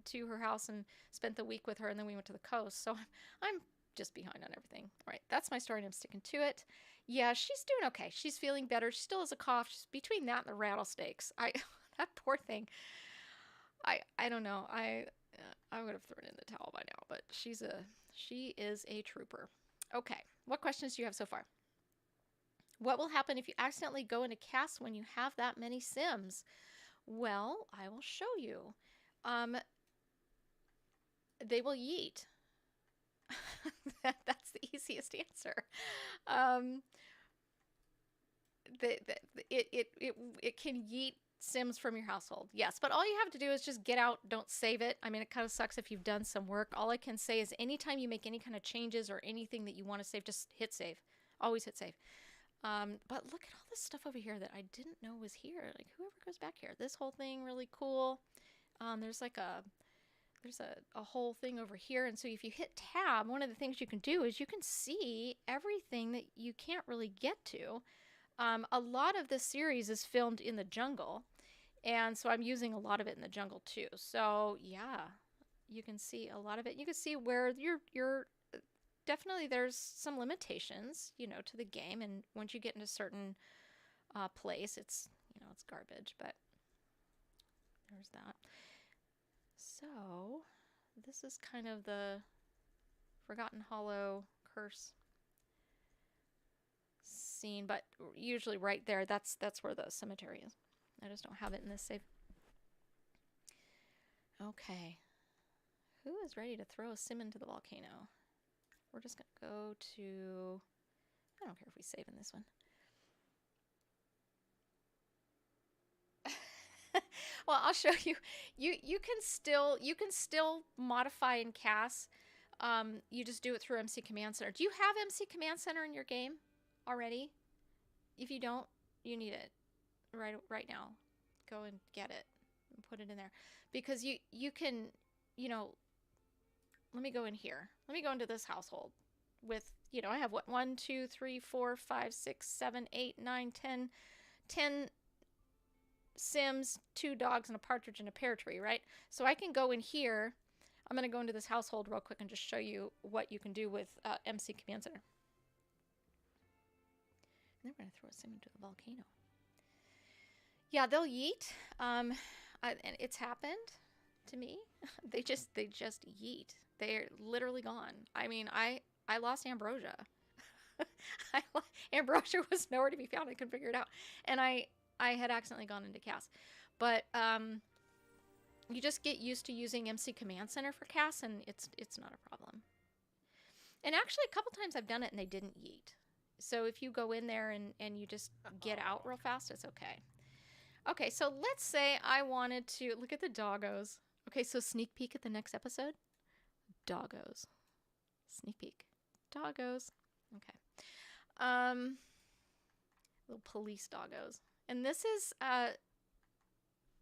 to her house and spent the week with her, and then we went to the coast. So I'm just behind on everything. All right, that's my story, and I'm sticking to it. Yeah, she's doing okay. She's feeling better. She still has a cough. She's between that and the rattlesnakes. That poor thing. I don't know. I would have thrown in the towel by now, but she is a trooper. Okay, what questions do you have so far? What will happen if you accidentally go into cast when you have that many Sims? Well, I will show you. Um, they will yeet. That's the easiest answer. Um, it can yeet Sims from your household. Yes, but all you have to do is just get out, don't save it. I mean, it kind of sucks if you've done some work. All I can say is anytime you make any kind of changes or anything that you want to save, just hit save. Always hit save. But look at all this stuff over here that I didn't know was here. Like, whoever goes back here. This whole thing, really cool. There's like there's a whole thing over here. And so if you hit tab, one of the things you can do is you can see everything that you can't really get to. A lot of this series is filmed in the jungle. And so I'm using a lot of it in the jungle too. So yeah, you can see a lot of it. You can see where you're definitely there's some limitations, to the game. And once you get into a certain place, it's garbage, but there's that. So this is kind of the Forgotten Hollow curse scene, but usually right there, that's where the cemetery is. I just don't have it in this save. Okay. Who is ready to throw a sim into the volcano? We're just going to go to... I don't care if we save in this one. Well, I'll show you. You can still modify in CAS. You just do it through MC Command Center. Do you have MC Command Center in your game already? If you don't, you need it right now. Go and get it and put it in there, because you can, let me go in here. Let me go into this household with, I have what, 1, 2, 3, 4, 5, 6, 7, 8, 9, 10 Sims, 2 dogs, and a partridge and a pear tree, right? So I can go in here. I'm going to go into this household real quick and just show you what you can do with MC Command Center. And we're going to throw a sim into the volcano. Yeah, they'll yeet. And it's happened to me. They just yeet. They're literally gone. I mean, I lost Ambrosia. Ambrosia was nowhere to be found. I couldn't figure it out. And I had accidentally gone into CAS. But you just get used to using MC Command Center for CAS, and it's not a problem. And actually, a couple times I've done it and they didn't yeet. So if you go in there and you just get out real fast, it's okay. Okay, so let's say I wanted to... Look at the doggos. Okay, so sneak peek at the next episode. Doggos. Sneak peek. Doggos. Okay. Little police doggos. And this is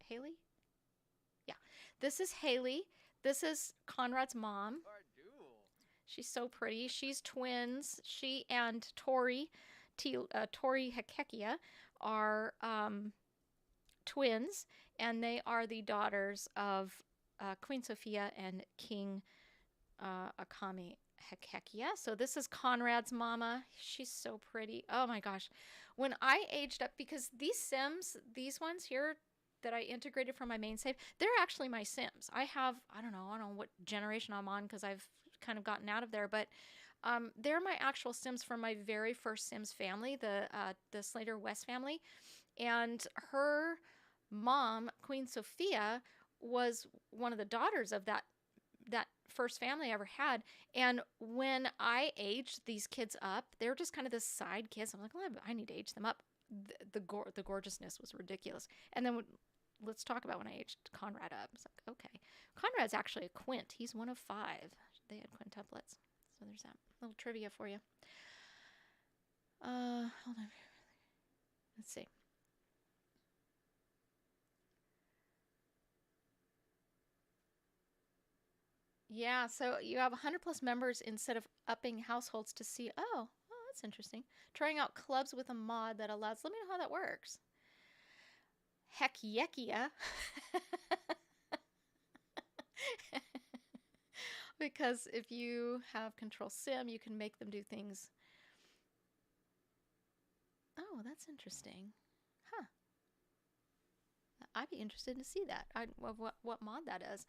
Haley? Yeah. This is Haley. This is Conrad's mom. She's so pretty. She's twins. She and Tori Hekekia are twins, and they are the daughters of Queen Sophia and King Akami Hekekia. So this is Conrad's mama. She's so pretty. Oh my gosh. When I aged up, because these Sims, these ones here that I integrated from my main save, they're actually my Sims. I don't know what generation I'm on, because I've kind of gotten out of there, but they're my actual Sims from my very first Sims family, the Slater West family. And her mom, Queen Sophia, was one of the daughters of that first family I ever had. And when I aged these kids up, they were just kind of this side kids. I'm like, well, I need to age them up. The gorgeousness was ridiculous. And then let's talk about when I aged Conrad up. It's like, okay, Conrad's actually a quint. He's one of 5. They had quintuplets. So there's that little trivia for you. Hold on. Let's see. Yeah, so you have 100+ members instead of upping households to see, oh, that's interesting. Trying out clubs with a mod that allows, let me know how that works. Hekekia. Because if you have Control Sim, you can make them do things. Oh, that's interesting. Huh. I'd be interested to see that. What mod that is.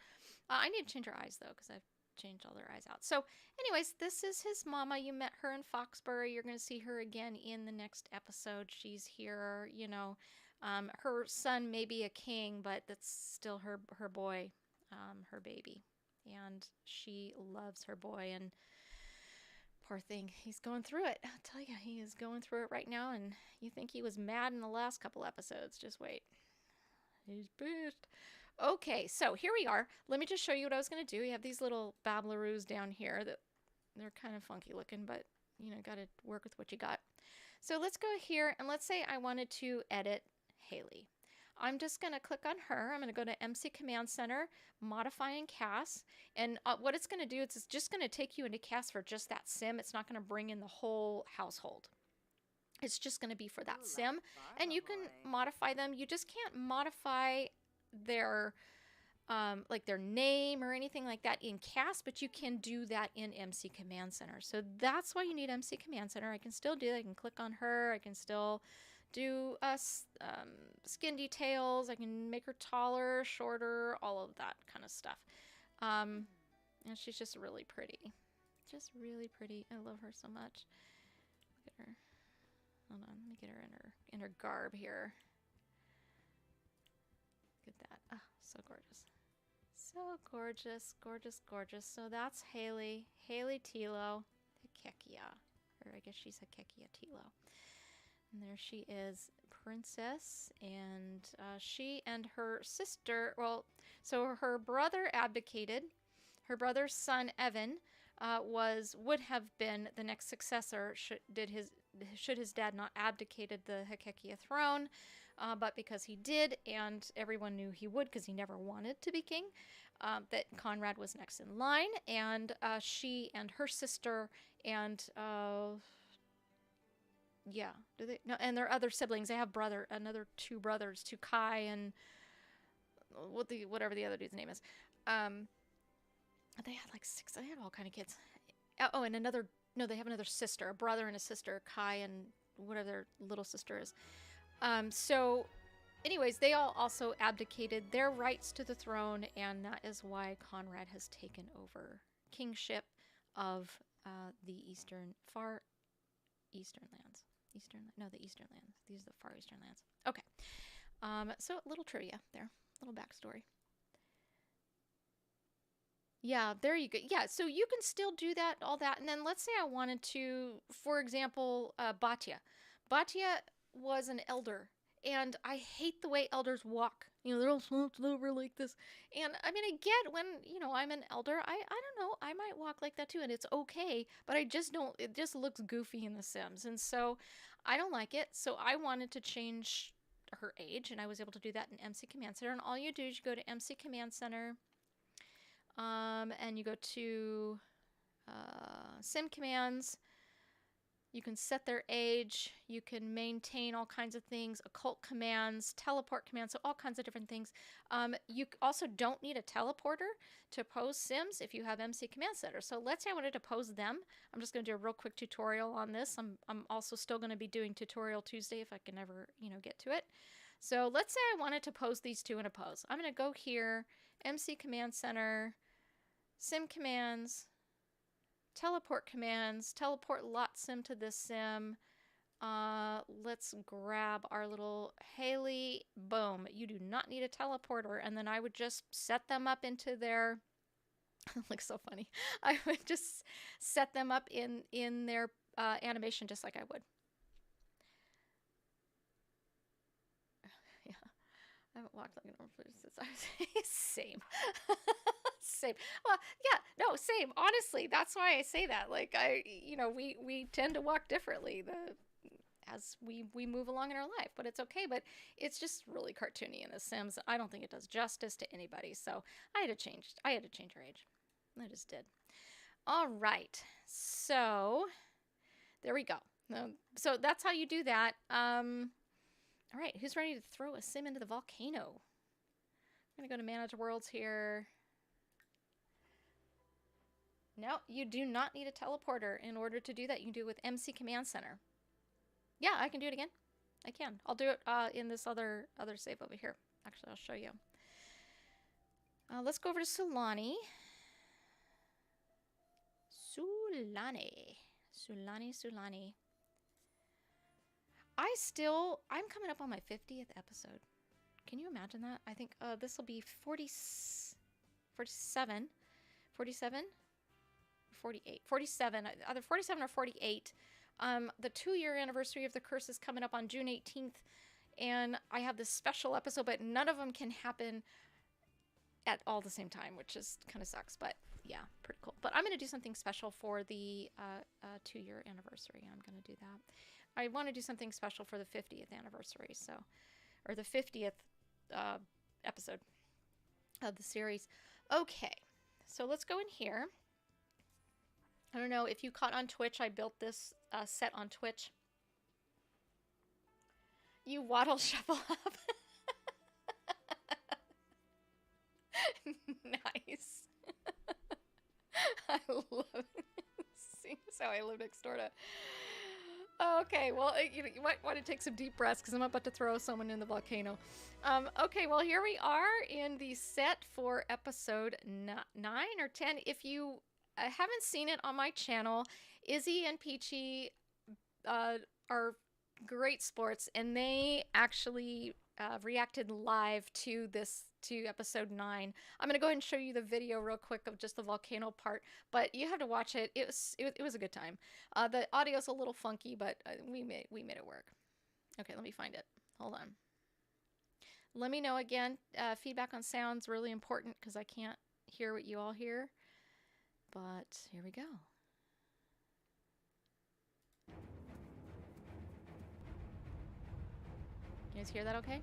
I need to change her eyes though, because I've changed all their eyes out. So, anyways, this is his mama. You met her in Foxbury. You're going to see her again in the next episode. She's here. You know, her son may be a king, but that's still her boy, her baby, and she loves her boy. And poor thing, he's going through it. I'll tell you, he is going through it right now. And you think he was mad in the last couple episodes? Just wait. He's pissed. Okay, so here we are. Let me just show you what I was going to do. You have these little babbleroos down here that they're kind of funky looking, but you know, got to work with what you got. So let's go here and let's say I wanted to edit Haley. I'm just going to click on her. I'm going to go to MC Command Center, modify and cast. And what it's going to do is it's just going to take you into cast for just that sim. It's not going to bring in the whole household. It's just going to be for that sim. And you can modify them. You just can't modify their like their name or anything like that in cast, but you can do that in MC Command Center. So that's why you need MC Command Center. I can still do that. I can click on her. I can still do skin details. I can make her taller, shorter, all of that kind of stuff. And she's just really pretty. Just really pretty. I love her so much. Look at her. Hold on, let me get her in her garb here. Look at that. Oh, so gorgeous. So gorgeous, gorgeous, gorgeous. So that's Haley. Haley Tilo. Hekekia. Or I guess she's Hekekia Tilo. And there she is, princess. And she and her sister, well, so her brother abdicated. Her brother's son, Evan, would have been the next successor should his dad not abdicated the Hekekia throne, but because he did, and everyone knew he would because he never wanted to be king, that Conrad was next in line, and she and her sister and yeah, do they? No, and their other siblings. They have another two brothers, two Kai and whatever the other dude's name is. They had like 6. They had all kind of kids. Oh, and they have another sister, a brother and a sister, Kai and whatever their little sister is. So anyways, they all also abdicated their rights to the throne, and that is why Conrad has taken over kingship of the far eastern lands. The eastern lands. These are the far eastern lands. Okay. So a little trivia there, little backstory. Yeah, there you go. Yeah, so you can still do that, all that. And then let's say I wanted to, for example, Batya. Batya was an elder, and I hate the way elders walk. You know, they're all slumped over like this. And I mean, I get when, you know, I'm an elder, I don't know, I might walk like that too, and it's okay, but I just don't, it just looks goofy in The Sims. And so I don't like it. So I wanted to change her age, and I was able to do that in MC Command Center. And all you do is you go to MC Command Center, and you go to sim commands. You can set their age. You can maintain all kinds of things, occult commands, teleport commands, so all kinds of different things. You also don't need a teleporter to pose sims if you have MC Command Center. So let's say I wanted to pose them. I'm just going to do a real quick tutorial on this. I'm also still going to be doing Tutorial Tuesday if I can ever, you know, get to it. So let's say I wanted to pose these two in a pose. I'm going to go here, MC Command Center, sim commands, teleport commands, teleport lot sim to this sim. Let's grab our little Haley. Boom. You do not need a teleporter. And then I would just set them up into their, looks so funny. I would just set them up in their animation just like I would. Yeah. I haven't walked like an old person since I was same. Same. Well, yeah, no, same. Honestly, that's why I say that. Like, we tend to walk differently as we move along in our life, but it's okay. But it's just really cartoony in The Sims. I don't think it does justice to anybody. So I had to change her age. I just did. All right. So there we go. So that's how you do that. All right. Who's ready to throw a sim into the volcano? I'm going to go to Manage Worlds here. No, you do not need a teleporter in order to do that. You can do it with MC Command Center. Yeah, I can do it again. I can. I'll do it in this other save over here. Actually, I'll show you. Let's go over to Sulani. Sulani. I'm coming up on my 50th episode. Can you imagine that? I think this will be 47, 48, 47, either 47 or 48. The 2-year anniversary of The Curse is coming up on June 18th, and I have this special episode, but none of them can happen at all the same time, which is kind of sucks, but yeah, pretty cool. But I'm going to do something special for the 2-year anniversary. I'm going to do that. I want to do something special for the 50th anniversary, so, or the 50th episode of the series. Okay, so let's go in here. I don't know if you caught on Twitch, I built this set on Twitch. You waddle shuffle up. Nice. I love it. Seems how I live next door to. Okay, well, you might want to take some deep breaths because I'm about to throw someone in the volcano. Okay, well, here we are in the set for episode 9 or 10. If you haven't seen it on my channel, Izzy and Peachy are great sports, and they actually reacted live to episode 9. I'm gonna go ahead and show you the video real quick of just the volcano part, but you have to watch it. It was a good time. The audio's a little funky, but we made it work. Okay, let me find it. Hold on. Let me know again. Feedback on sound's really important because I can't hear what you all hear. But here we go. You guys hear that okay?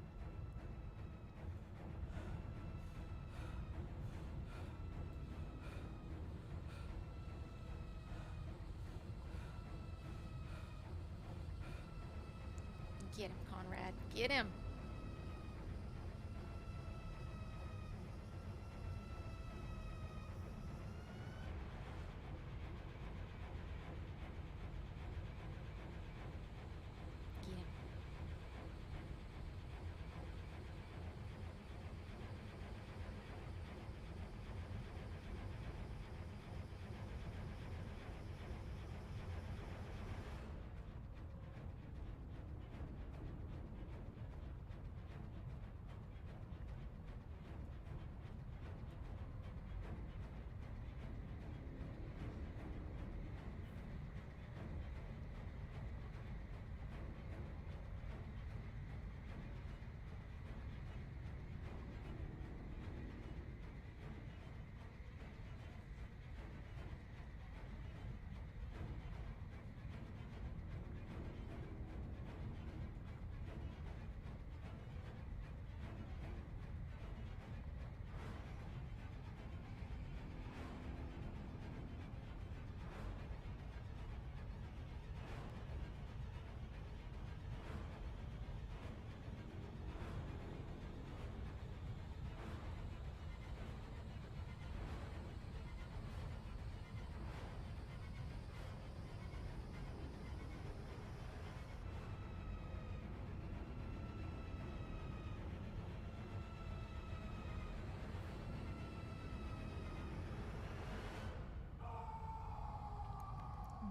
Get him, Conrad. Get him. Get him.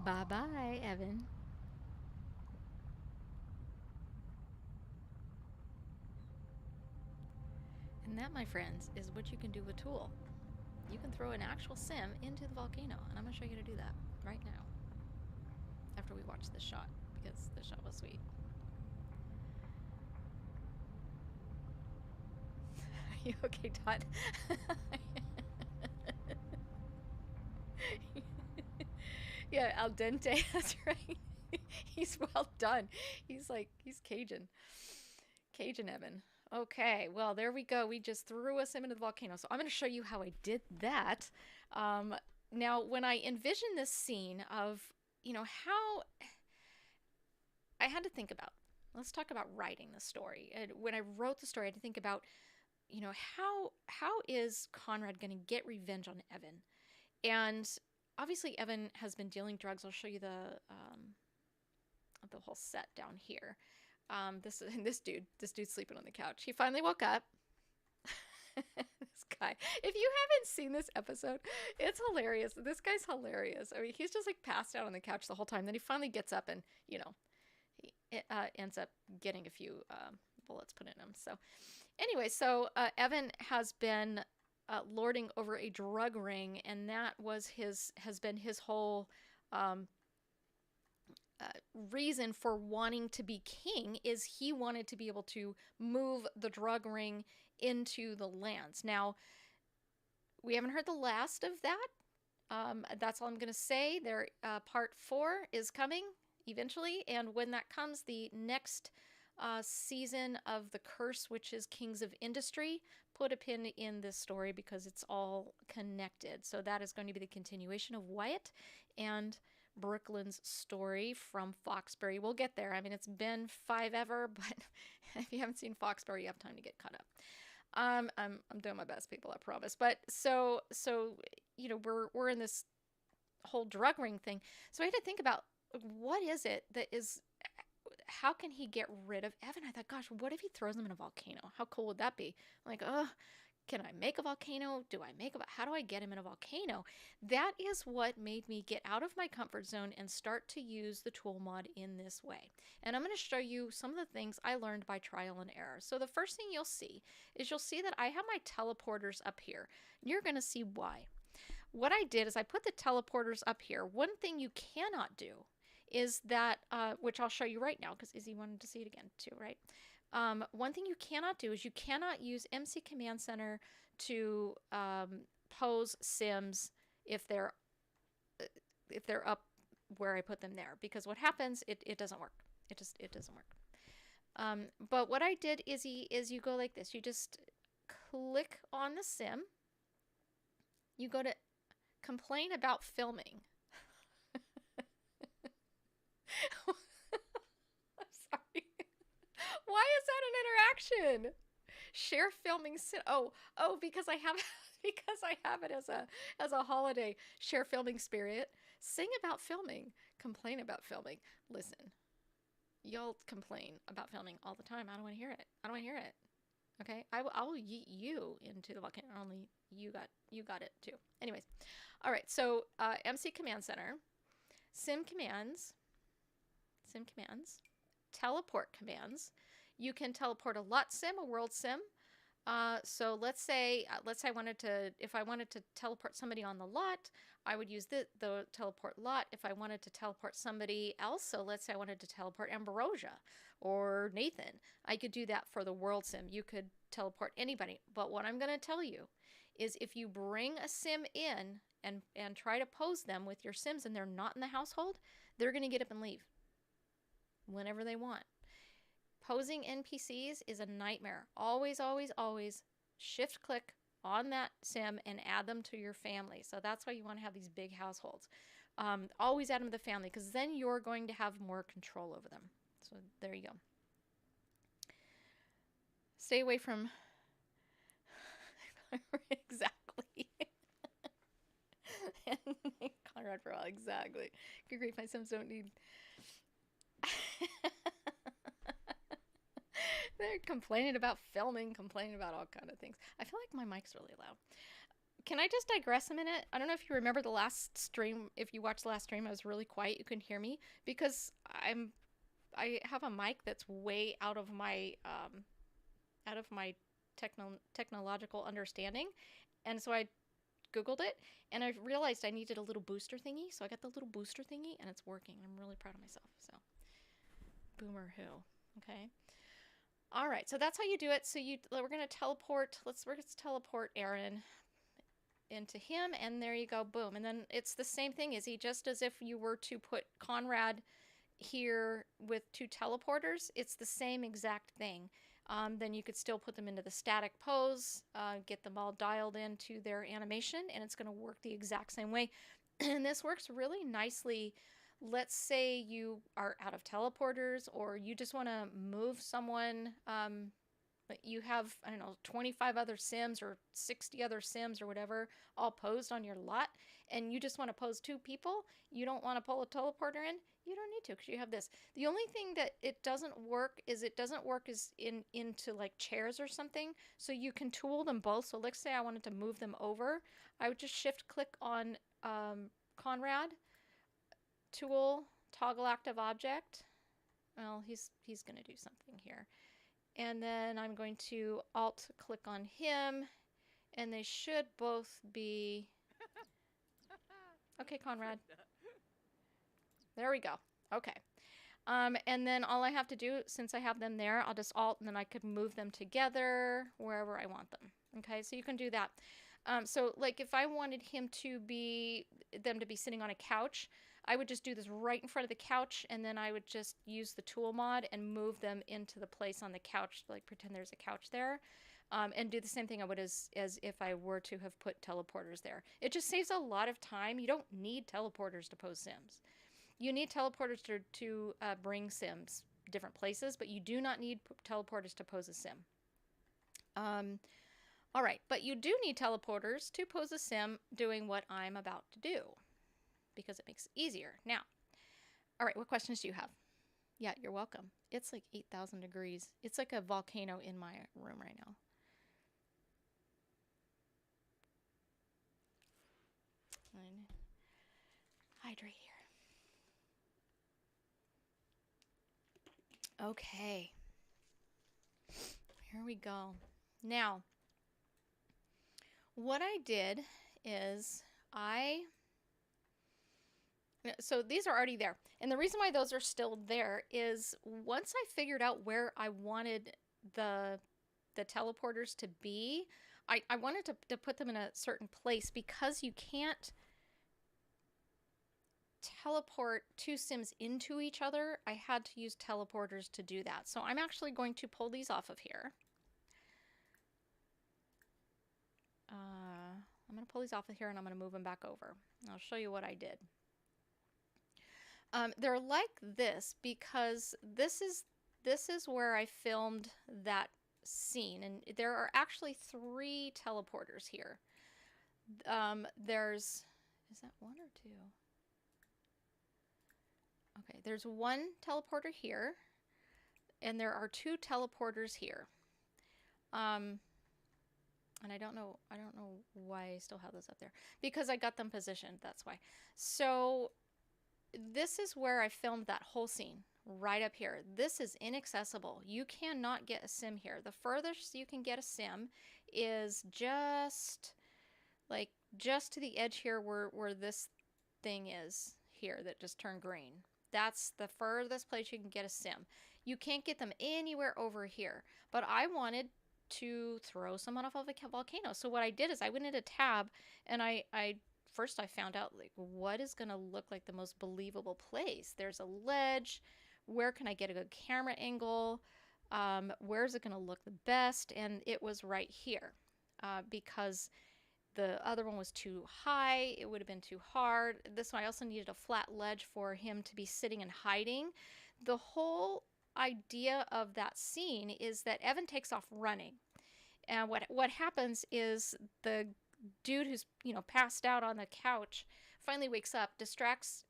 Bye-bye, Evan. And that, my friends, is what you can do with Tool. You can throw an actual sim into the volcano, and I'm going to show you how to do that right now, after we watch this shot, because the shot was sweet. Are you okay, Todd? Yeah, al dente, that's right. He's well done. He's Cajun. Cajun Evan. Okay, well, there we go. We just threw us into the volcano. So I'm going to show you how I did that. Now, when I envisioned this scene of, how I had to think about, let's talk about writing the story. And when I wrote the story, I had to think about, how is Conrad going to get revenge on Evan? And obviously, Evan has been dealing drugs. I'll show you the whole set down here. This dude's sleeping on the couch. He finally woke up. This guy. If you haven't seen this episode, it's hilarious. This guy's hilarious. I mean, he's just like passed out on the couch the whole time. Then he finally gets up and, he ends up getting a few bullets put in him. So, anyway, Evan has been lording over a drug ring, and that has been his whole reason for wanting to be king, is he wanted to be able to move the drug ring into the lands. Now, we haven't heard the last of that. That's all I'm going to say. Part 4 is coming eventually, and when that comes, the next season of The Curse, which is Kings of Industry, put a pin in this story because it's all connected. So that is going to be the continuation of Wyatt and Brooklyn's story from Foxbury. We'll get there. I mean, it's been 5 ever, but if you haven't seen Foxbury, you have time to get caught up. I'm doing my best, people, I promise. But so we're in this whole drug ring thing. So I had to think about, what is it that is, how can he get rid of Evan? I thought, gosh, what if he throws him in a volcano? How cool would that be? I'm like, can I make a volcano? How do I get him in a volcano? That is what made me get out of my comfort zone and start to use the tool mod in this way. And I'm going to show you some of the things I learned by trial and error. So the first thing you'll see that I have my teleporters up here. You're going to see why. What I did is I put the teleporters up here. One thing you cannot do is that, which I'll show you right now because Izzy wanted to see it again too, right? One thing you cannot do is you cannot use MC Command Center to pose sims if they're up where I put them there, because what happens, it doesn't work. It doesn't work. But what I did is you go like this. You just click on the sim. You go to complain about filming. I'm sorry. Why is that an interaction? Share filming. Because I have it as a holiday. Share filming spirit. Sing about filming. Complain about filming. Listen, y'all complain about filming all the time. I don't want to hear it. Okay, I will yeet you into the volcano. Only you got it too. Anyways, all right. So MC Command Center, sim commands, teleport commands. You can teleport a lot sim, a world sim. So let's say if I wanted to teleport somebody on the lot, I would use the teleport lot. If I wanted to teleport somebody else, so let's say I wanted to teleport Ambrosia or Nathan, I could do that for the world sim. You could teleport anybody. But what I'm going to tell you is, if you bring a sim in and try to pose them with your sims and they're not in the household, they're going to get up and leave whenever they want. Posing NPCs is a nightmare. Always, always, always shift click on that sim and add them to your family. So that's why you want to have these big households. Always add them to the family, because then you're going to have more control over them. So there you go. Stay away from... Exactly. Conrad for all, exactly. Good grief, my sims don't need... They're complaining about filming, complaining about all kind of things. I feel like my mic's really loud. Can I just digress a minute? I don't know if you remember the last stream. If you watched the last stream, I was really quiet. You couldn't hear me because I have a mic that's way out of my technological understanding, and so I Googled it, and I realized I needed a little booster thingy. So I got the little booster thingy, and it's working. I'm really proud of myself. So, boomer who? Okay. All right, so that's how you do it. So we're going to teleport. Let's teleport Aaron into him, and there you go, boom. And then it's the same thing. Is he just as if you were to put Conrad here with 2 teleporters? It's the same exact thing. Then you could still put them into the static pose, get them all dialed into their animation, and it's going to work the exact same way. And this works really nicely. Let's say you are out of teleporters, or you just want to move someone. You have, I don't know, 25 other sims or 60 other sims or whatever all posed on your lot, and you just want to pose 2 people. You don't want to pull a teleporter in. You don't need to because you have this. The only thing that it doesn't work is into like chairs or something. So you can tool them both. So let's say I wanted to move them over. I would just shift click on Conrad, tool, toggle active object. Well, he's going to do something here. And then I'm going to alt click on him, and they should both be... Okay, Conrad. There we go. Okay. And then all I have to do, since I have them there, I'll just alt, and then I could move them together wherever I want them. Okay, so you can do that. So like if I wanted them to be sitting on a couch, I would just do this right in front of the couch, and then I would just use the tool mod and move them into the place on the couch, like pretend there's a couch there. And do the same thing I would as if I were to have put teleporters there. It just saves a lot of time. You don't need teleporters to pose Sims. You need teleporters to bring Sims different places, but you do not need teleporters to pose a Sim. All right, but you do need teleporters to pose a Sim doing what I'm about to do because it makes it easier. Now, all right, what questions do you have? Yeah, you're welcome. It's like 8,000 degrees. It's like a volcano in my room right now. Hydrate here. Okay. Here we go. Now, what I did is so these are already there. And the reason why those are still there is once I figured out where I wanted the teleporters to be, I wanted to put them in a certain place because you can't teleport two Sims into each other. I had to use teleporters to do that. So I'm actually going to pull these off of here. I'm going to pull these off of here and I'm going to move them back over. I'll show you what I did. They're like this because this is where I filmed that scene, and there are actually 3 teleporters here. Is that 1 or 2? Okay, there's 1 teleporter here, and there are 2 teleporters here. And I don't know why I still have those up there. Because I got them positioned, that's why. So this is where I filmed that whole scene, right up here. This is inaccessible. You cannot get a Sim here. The furthest you can get a Sim is just to the edge here where this thing is here that just turned green. That's the furthest place you can get a Sim. You can't get them anywhere over here. But I wanted to throw someone off of a volcano. So what I did is I went into tab and first I found out like what is going to look like the most believable place. There's a ledge. Where can I get a good camera angle? Where's it going to look the best? And it was right here because the other one was too high. It would have been too hard. This one I also needed a flat ledge for him to be sitting and hiding. The whole idea of that scene is that Evan takes off running, and what happens is the dude who's passed out on the couch finally wakes up, distracts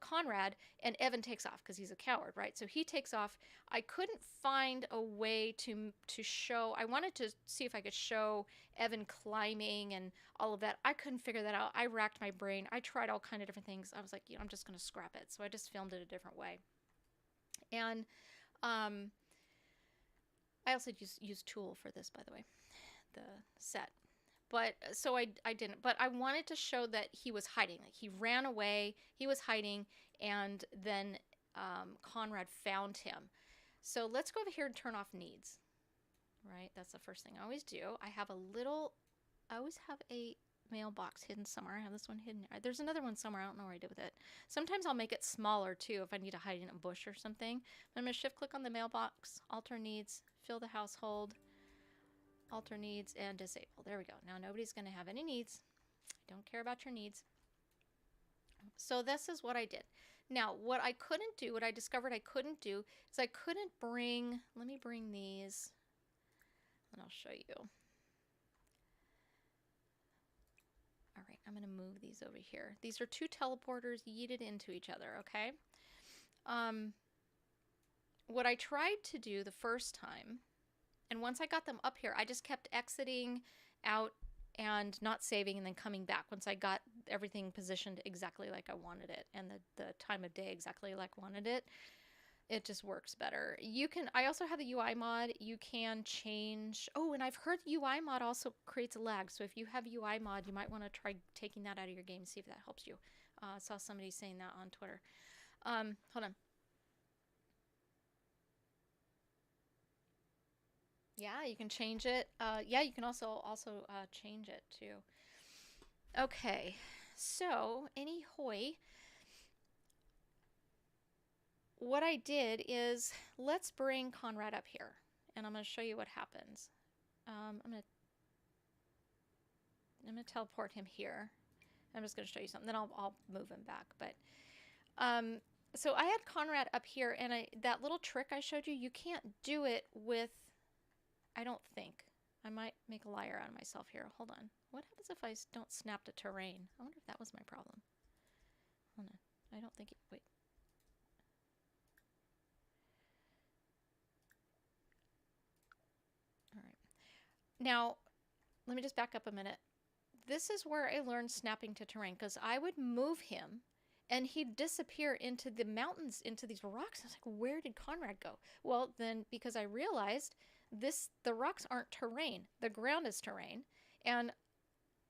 Conrad, and Evan takes off because he's a coward, right? So he takes off. I couldn't find a way to show. I wanted to see if I could show Evan climbing and all of that. I couldn't figure that out. I racked my brain. I tried all kind of different things. I was like, I'm just going to scrap it. So I just filmed it a different way. And I also used Tool for this, by the way, the set. But so I didn't. But I wanted to show that he was hiding. Like he ran away, he was hiding, and then Conrad found him. So let's go over here and turn off needs. Right, that's the first thing I always do. I always have a mailbox hidden somewhere. I have this one hidden. There's another one somewhere. I don't know where I did with it. Sometimes I'll make it smaller too if I need to hide in a bush or something. I'm going to shift click on the mailbox, alter needs, fill the household, alter needs, and disable. There we go. Now nobody's going to have any needs. I don't care about your needs. So this is what I did. Now what I couldn't do, what I discovered I couldn't do, is I couldn't bring, let me bring these and I'll show you. All right, I'm going to move these over here. These are 2 teleporters yeeted into each other, okay? Um, what I tried to do the first time, and once I got them up here, I just kept exiting out and not saving and then coming back once I got everything positioned exactly like I wanted it and the time of day exactly like I wanted it. It just works better. You can, I also have the UI mod. You can change. Oh, and I've heard UI mod also creates a lag. So if you have UI mod, you might want to try taking that out of your game, see if that helps you. I saw somebody saying that on Twitter. Hold on. Yeah, you can change it. Yeah, you can also change it too. Okay, so any hoy, what I did is let's bring Conrad up here, and I'm going to show you what happens. I'm gonna teleport him here. I'm just gonna show you something. Then I'll move him back. But so I had Conrad up here, and that little trick I showed you, you can't do it with. I don't think. I might make a liar out of myself here. Hold on. What happens if I don't snap to terrain? I wonder if that was my problem. Hold on. I don't think it. Wait. All right. Now, let me just back up a minute. This is where I learned snapping to terrain, because I would move him and he'd disappear into the mountains, into these rocks. I was like, where did Conrad go? Well, then because I realized the rocks aren't terrain, the ground is terrain, and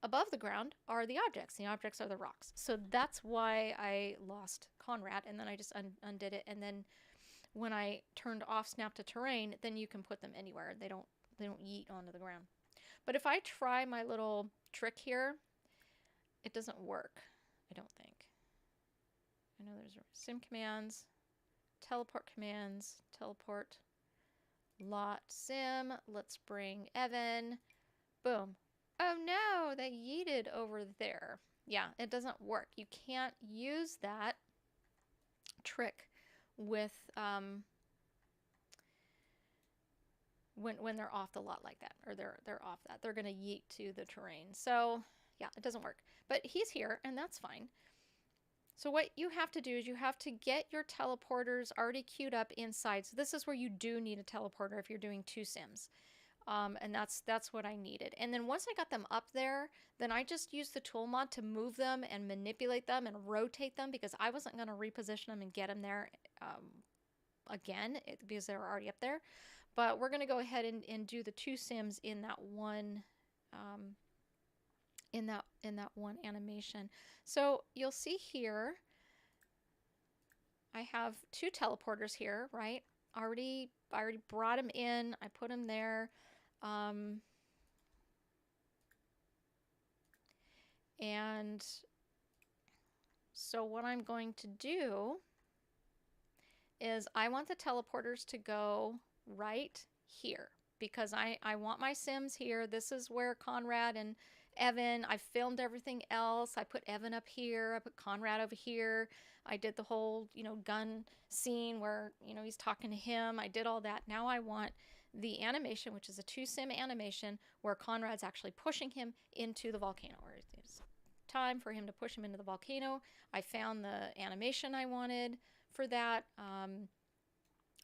above the ground are the objects. The objects are the rocks. So that's why I lost Conrad, and then I just undid it. And then when I turned off snap to terrain, then you can put them anywhere. They don't yeet onto the ground. But if I try my little trick here, it doesn't work, I don't think. I know there's sim commands, teleport commands, teleport, lot sim. Let's bring Evan. Boom. Oh no, that yeeted over there. Yeah, it doesn't work. You can't use that trick with when they're off the lot like that, or they're off that. They're gonna yeet to the terrain. So yeah, it doesn't work. But he's here, and that's fine. So what you have to do is you have to get your teleporters already queued up inside. So this is where you do need a teleporter if you're doing 2 sims. And that's what I needed. And then once I got them up there, then I just used the tool mod to move them and manipulate them and rotate them, because I wasn't going to reposition them and get them there again because they were already up there. But we're going to go ahead and do the 2 sims in that one in that one animation. So you'll see here I have 2 teleporters here, right? I already brought them in. I put them there. And so what I'm going to do is I want the teleporters to go right here, because I want my sims here. This is where Conrad and Evan, I filmed everything else. I put Evan up here. I put Conrad over here. I did the whole, gun scene where, he's talking to him. I did all that. Now I want the animation, which is a 2 sim animation, where Conrad's actually pushing him into the volcano, or it's time for him to push him into the volcano. I found the animation I wanted for that,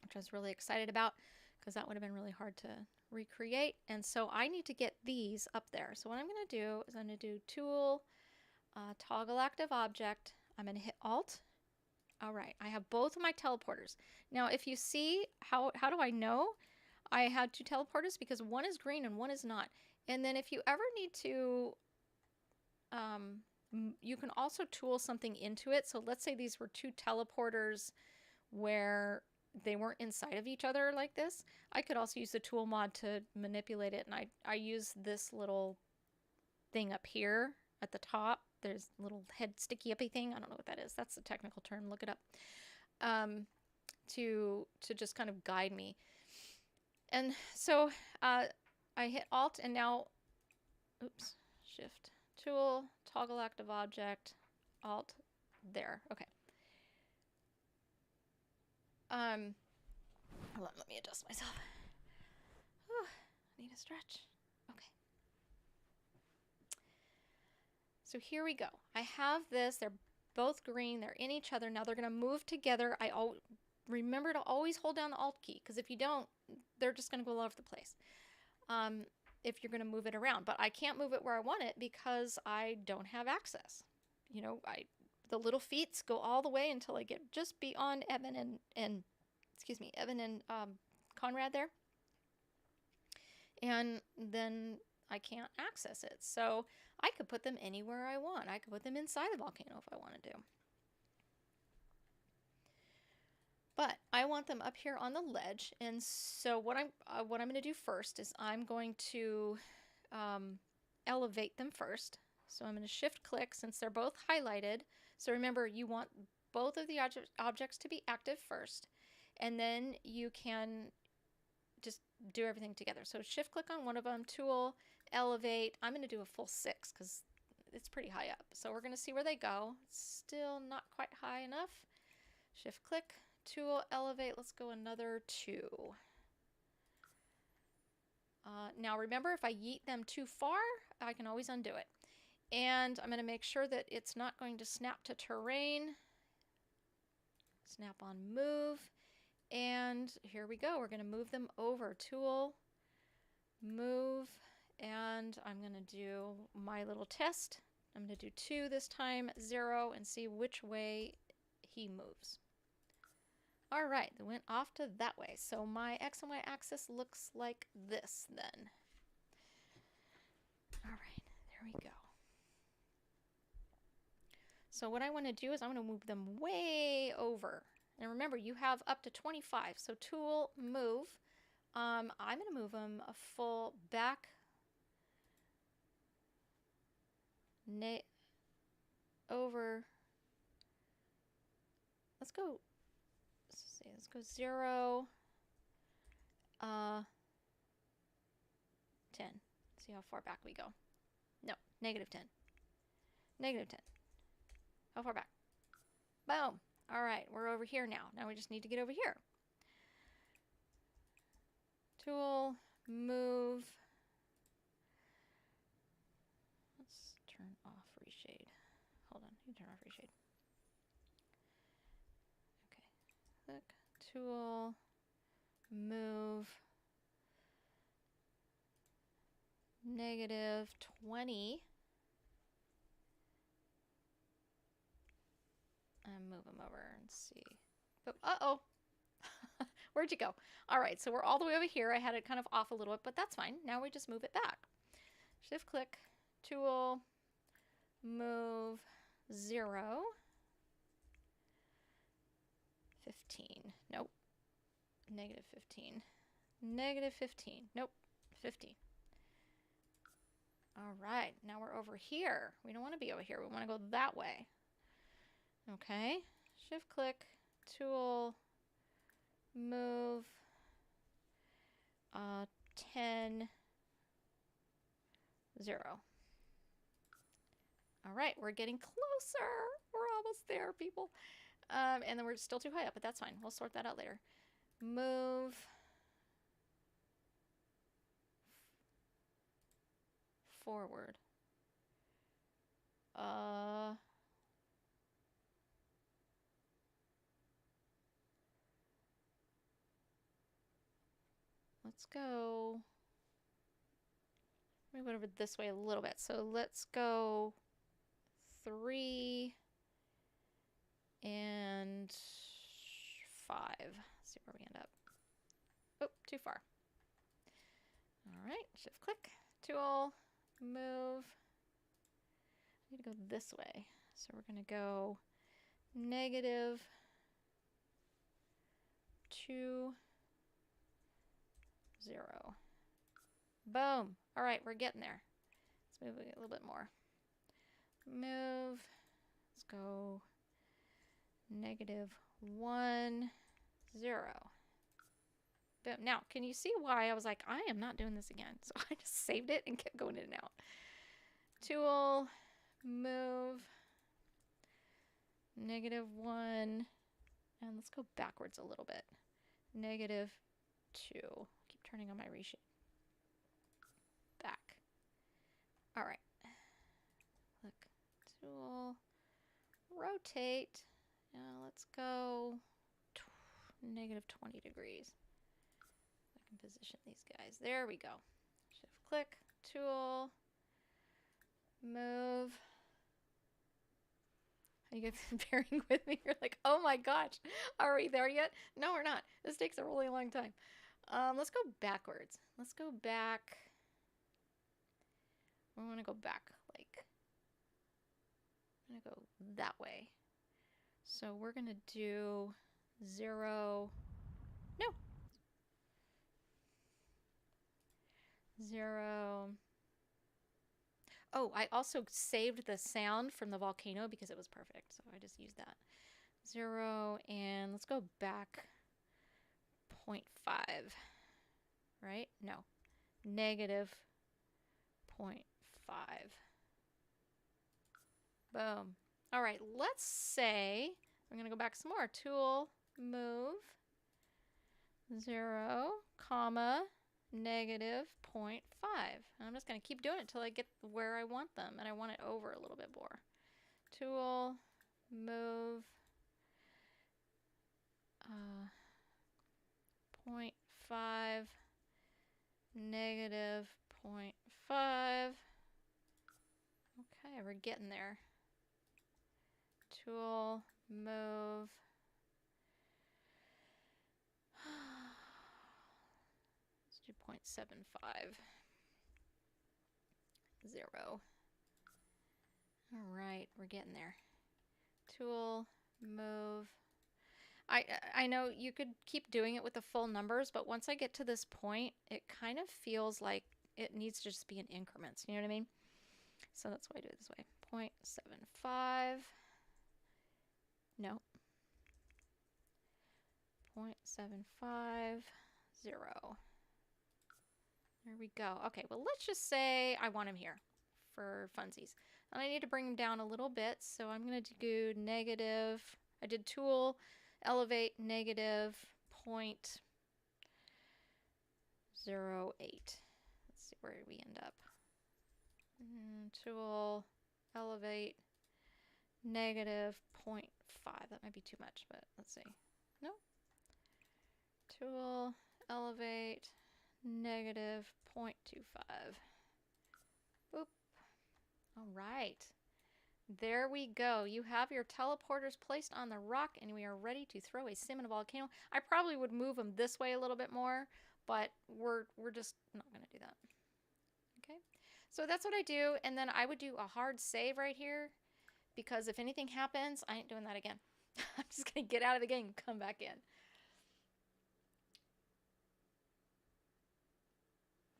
which I was really excited about, because that would have been really hard to recreate. And so I need to get these up there. So what I'm going to do is I'm going to do tool, toggle active object. I'm going to hit alt. All right, I have both of my teleporters. Now, if you see, how do I know I had 2 teleporters? Because one is green and one is not. And then if you ever need to, you can also tool something into it. So let's say these were 2 teleporters where they weren't inside of each other like this. I could also use the tool mod to manipulate it, and I use this little thing up here at the top. There's a little head sticky uppy thing. I don't know what that is. That's the technical term. Look it up. To just kind of guide me. And so I hit alt, and now, oops, shift, tool, toggle active object, alt, there. Okay. Hold on, let me adjust myself. Whew, I need a stretch. Okay. So here we go. I have this. They're both green. They're in each other. Now they're going to move together. Remember to always hold down the Alt key, because if you don't, they're just going to go all over the place. If you're going to move it around. But I can't move it where I want it because I don't have access. You know, the little feet go all the way until I get just beyond Evan and Conrad there. And then I can't access it. So I could put them anywhere I want. I could put them inside the volcano if I wanted to. But I want them up here on the ledge. And so what I'm going to do first is I'm going to elevate them first. So I'm going to shift click since they're both highlighted. So remember, you want both of the objects to be active first, and then you can just do everything together. So shift click on one of them, tool, elevate. I'm going to do a full 6 because it's pretty high up. So we're going to see where they go. It's still not quite high enough. Shift click, tool, elevate. Let's go another 2. Now remember, if I yeet them too far, I can always undo it. And I'm going to make sure that it's not going to snap to terrain. Snap on move. And here we go. We're going to move them over. Tool, move, and I'm going to do my little test. I'm going to do 2 this time, 0, and see which way he moves. All right, they went off to that way. So my X and Y axis looks like this then. All right, there we go. So what I want to do is I'm going to move them way over. And remember, you have up to 25. So tool, move. I'm going to move them a full back. Over. Let's go 0, 10. See how far back we go. No, -10. -10. How far back? Boom. All right, we're over here now. Now we just need to get over here. Tool, move. Let's turn off reshade. Hold on, you turn off reshade. Okay, click, tool, move, -20. And move them over and see. But, uh-oh. Where'd you go? All right, so we're all the way over here. I had it kind of off a little bit, but that's fine. Now we just move it back. Shift click, tool, move, 0, 15. Nope. -15. -15. Nope. 15. All right, now we're over here. We don't want to be over here. We want to go that way. Okay, shift click, tool, move, 10, 0. All right, we're getting closer. We're almost there, people. And then we're still too high up, but that's fine. We'll sort that out later. Move. Forward. Let's go. Let me go over this way a little bit. So let's go 3 and 5. Let's see where we end up. Oh, too far. All right, shift click, tool, move. I need to go this way. So we're going to go -2, 0. Boom. All right, we're getting there. Let's move it a little bit more. Move. Let's go -1, 0. Boom. Now, can you see why I was like, I am not doing this again? So I just saved it and kept going in and out. Tool, move, -1, and let's go backwards a little bit. -2. Keep turning on my reshade. Back. All right. Click, tool, rotate. Let's go negative 20 degrees. I can position these guys. There we go. Shift click, tool, move. Are you guys bearing with me? You're like, oh my gosh, are we there yet? No, we're not. This takes a really long time. Let's go backwards. Let's go back. We want to go back, like, I'm going to go that way. So we're going to do 0. No. 0. Oh, I also saved the sound from the volcano because it was perfect. So I just used that. 0, and let's go back 0.5. Right? No. Negative 0.5. Boom. All right, let's say, I'm going to go back some more. Tool, move, 0, comma, negative 0.5. And I'm just going to keep doing it until I get where I want them, and I want it over a little bit more. Tool, move, 0.5, negative 0.5. Okay, we're getting there. Tool, move. Let's do 0.75. 0. All right, we're getting there. Tool, move. I know you could keep doing it with the full numbers, but once I get to this point, it kind of feels like it needs to just be in increments. You know what I mean? So that's why I do it this way. 0.75. No. 0.75. 0. There we go. Okay, well, let's just say I want him here for funsies. And I need to bring him down a little bit, so I'm going to do negative. I did tool, elevate, negative 0.08. Let's see where we end up. Tool, elevate, negative 0.5. That might be too much, but let's see. No. Tool, elevate, negative 0.25. Boop. All right. There we go. You have your teleporters placed on the rock, and we are ready to throw a sim in a volcano. I probably would move them this way a little bit more, but we're just not going to do that. Okay. So that's what I do, and then I would do a hard save right here, because if anything happens, I ain't doing that again. I'm just going to get out of the game and come back in.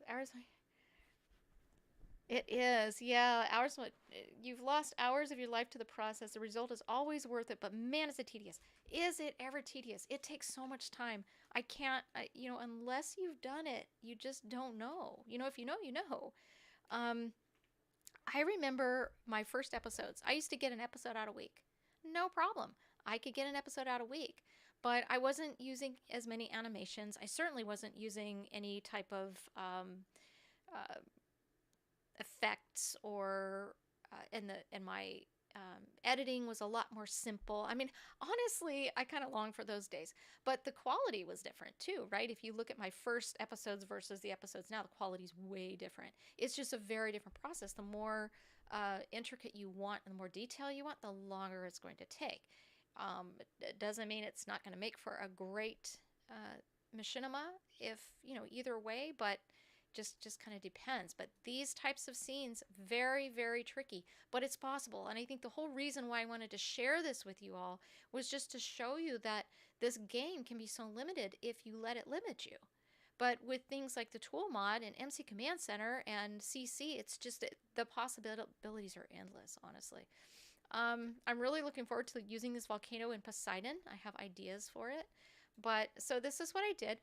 Hours. It is, yeah. Hours. You've lost hours of your life to the process. The result is always worth it, but man, is it tedious. Is it ever tedious? It takes so much time. I can't, you know, unless you've done it, you just don't know. You know, if you know, you know. I remember my first episodes. I used to get an episode out a week. No problem. I could get an episode out a week. But I wasn't using as many animations. I certainly wasn't using any type of effects, or and my editing was a lot more simple. I mean, honestly, I kind of long for those days. But the quality was different too, right? If you look at my first episodes versus the episodes now, the quality's way different. It's just a very different process. The more intricate you want and the more detail you want, the longer it's going to take. It doesn't mean it's not going to make for a great machinima, if, you know, either way, but just kind of depends. But these types of scenes, very, very tricky, but it's possible. And I think the whole reason why I wanted to share this with you all was just to show you that this game can be so limited if you let it limit you. But with things like the tool mod and MC Command Center and CC, it's just, the possibilities are endless, honestly. I'm really looking forward to using this volcano in Poseidon. I have ideas for it. But so this is what I did.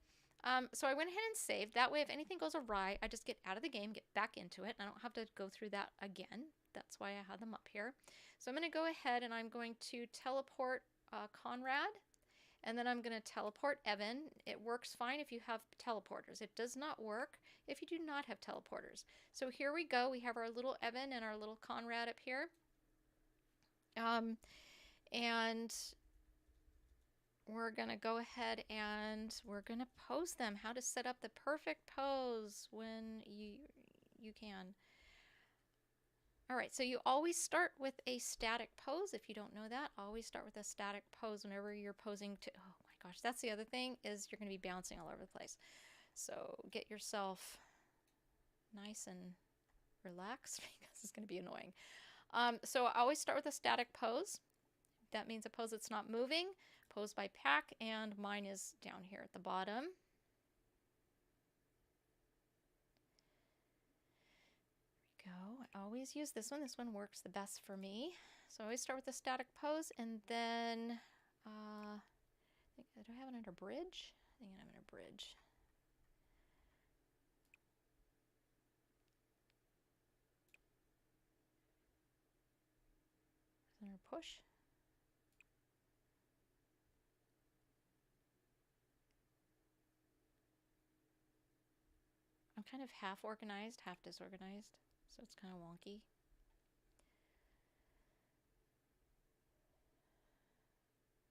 So I went ahead and saved. That way, if anything goes awry, I just get out of the game, get back into it, and I don't have to go through that again. That's why I had them up here. So I'm going to go ahead and I'm going to teleport Conrad, and then I'm going to teleport Evan. It works fine if you have teleporters. It does not work if you do not have teleporters. So here we go. We have our little Evan and our little Conrad up here. And we're going to go ahead and we're going to pose them. How to set up the perfect pose when you can. All right, so you always start with a static pose. If you don't know that, always start with a static pose whenever you're posing to, oh my gosh, that's the other thing, is you're going to be bouncing all over the place. So get yourself nice and relaxed because it's going to be annoying. So I always start with a static pose. That means a pose that's not moving. Pose by pack, and mine is down here at the bottom. There we go. I always use this one. This one works the best for me. So I always start with a static pose, and then do I have it under bridge? I think I have it under bridge. Under push. I'm kind of half organized, half disorganized, so it's kind of wonky.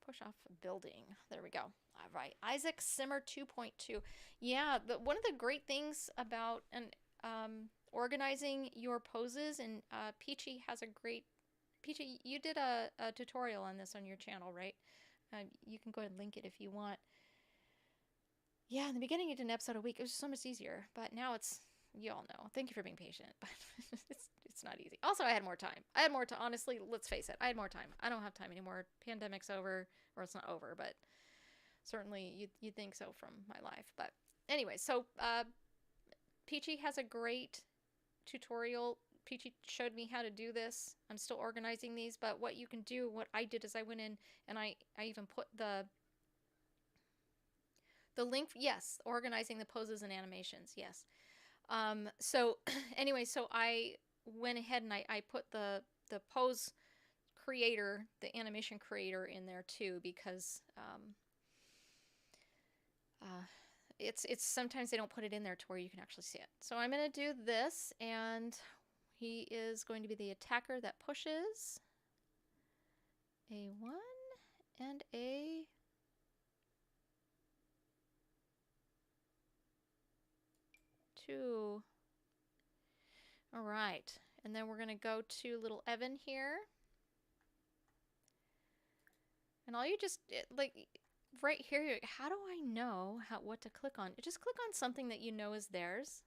Push off a building. There we go. All right. Isaac Simmer 2.2. Yeah, one of the great things about organizing your poses, and Peachy has a great... Peachy, you did a tutorial on this on your channel, right? You can go ahead and link it if you want. Yeah, in the beginning you did an episode a week. It was so much easier, but now it's... You all know. Thank you for being patient, but it's not easy. Also, I had more time. I had more time. Honestly, let's face it. I had more time. I don't have time anymore. Pandemic's over, or it's not over, but certainly you'd think so from my life. But anyway, so Peachy has a great tutorial. Peachy showed me how to do this. I'm still organizing these, but what you can do, what I did is I went in and I even put the link. Yes, organizing the poses and animations. Yes. So anyway, so I went ahead and I put the pose creator, the animation creator in there too, because it's sometimes they don't put it in there to where you can actually see it. So I'm going to do this, and he is going to be the attacker that pushes a 1 and a 2. All right, and then we're going to go to little Evan here. And all you just, like, right here, how do I know what to click on? Just click on something that you know is theirs.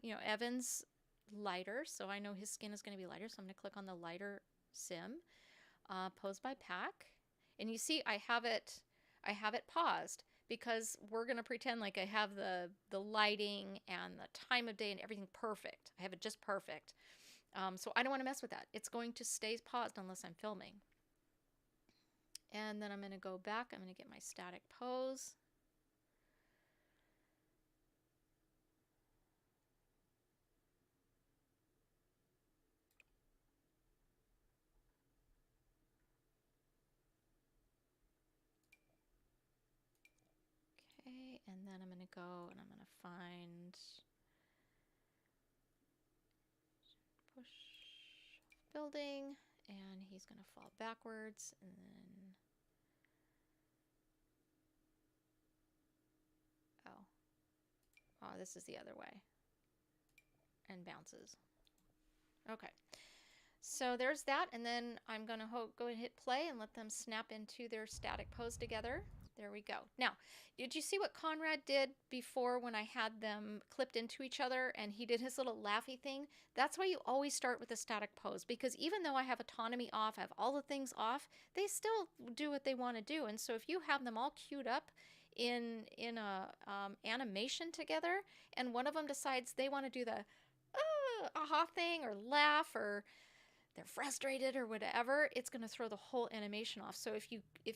You know, Evan's lighter, so I know his skin is going to be lighter, so I'm going to click on the lighter sim. Pose by pack. And you see I have it paused, because we're going to pretend like I have the lighting and the time of day and everything perfect. I have it just perfect. So I don't want to mess with that. It's going to stay paused unless I'm filming. And then I'm going to go back. I'm going to get my static pose. Okay, and then I'm going to go and I'm going to find push building, and he's going to fall backwards, and then oh, this is the other way, and bounces. Okay, so there's that, and then I'm going to go and hit play and let them snap into their static pose together. There we go. Now, did you see what Conrad did before when I had them clipped into each other and he did his little laughy thing? That's why you always start with a static pose, because even though I have autonomy off, I have all the things off, they still do what they want to do. And so if you have them all queued up in a animation together, and one of them decides they want to do the aha thing or laugh, or they're frustrated or whatever, it's going to throw the whole animation off. So if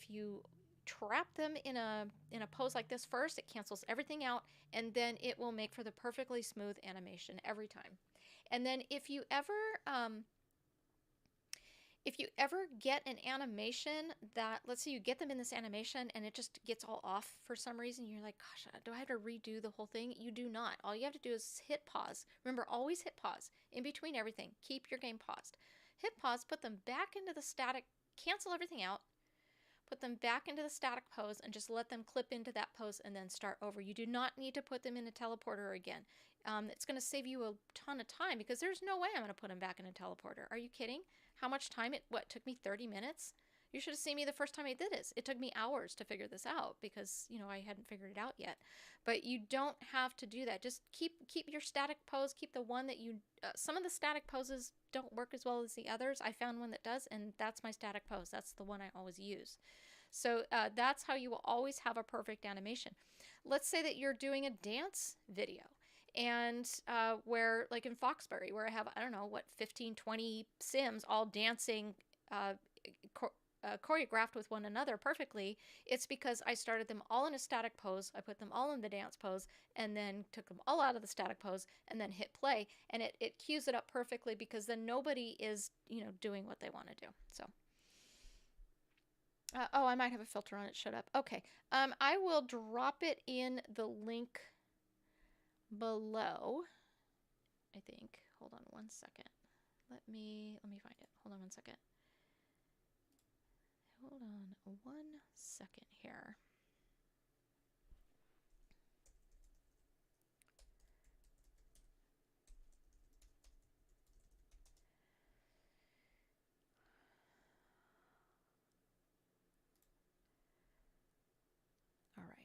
you trap them in a pose like this first, it cancels everything out, and then it will make for the perfectly smooth animation every time. And then if you ever get an animation that, let's say you get them in this animation and it just gets all off for some reason, you're like, gosh, do I have to redo the whole thing? You do not. All you have to do is hit pause. Remember, always hit pause in between everything. Keep your game paused. Hit pause, put them back into the static, cancel everything out, put them back into the static pose and just let them clip into that pose and then start over. You do not need to put them in a teleporter again. It's going to save you a ton of time because there's no way I'm going to put them back in a teleporter. Are you kidding? How much time? It took me 30 minutes? You should have seen me the first time I did this. It took me hours to figure this out because, you know, I hadn't figured it out yet. But you don't have to do that. Just keep your static pose. Keep the one that you... some of the static poses don't work as well as the others. I found one that does, and that's my static pose. That's the one I always use. So that's how you will always have a perfect animation. Let's say that you're doing a dance video. And where, like in Foxbury, where I have, I don't know, what, 15, 20 Sims all dancing choreographed with one another perfectly, it's because I started them all in a static pose, I put them all in the dance pose, and then took them all out of the static pose, and then hit play, and it cues it up perfectly because then nobody is, you know, doing what they want to do. So, oh, I might have a filter on it. Shut up. Okay, I will drop it in the link below, I think. Hold on one second. Let me find it. Hold on one second. Hold on one second here. All right.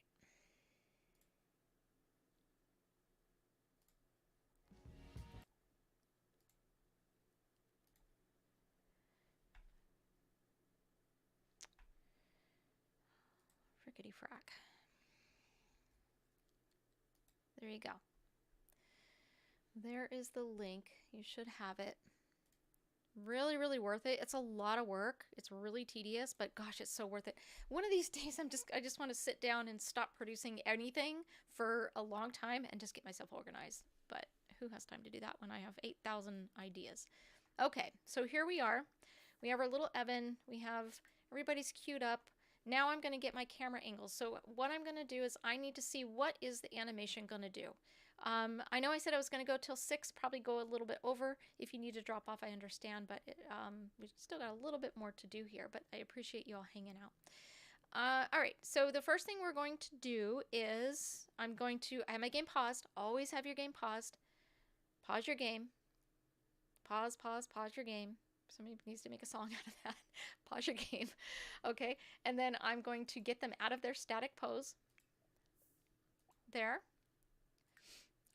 Frickety frack. There you go. There is the link. You should have it. Really, really worth it. It's a lot of work. It's really tedious, but gosh, it's so worth it. One of these days, I just want to sit down and stop producing anything for a long time and just get myself organized. But who has time to do that when I have 8,000 ideas? Okay, so here we are. We have our little Evan. We have everybody's queued up. Now I'm going to get my camera angles. So what I'm going to do is I need to see what is the animation going to do. I know I said I was going to go till 6, probably go a little bit over. If you need to drop off, I understand, but we've still got a little bit more to do here, but I appreciate you all hanging out. All right, so the first thing we're going to do is I have my game paused. Always have your game paused. Pause your game. Pause your game. Somebody needs to make a song out of that. Pause your game. Okay, and then I'm going to get them out of their static pose. There.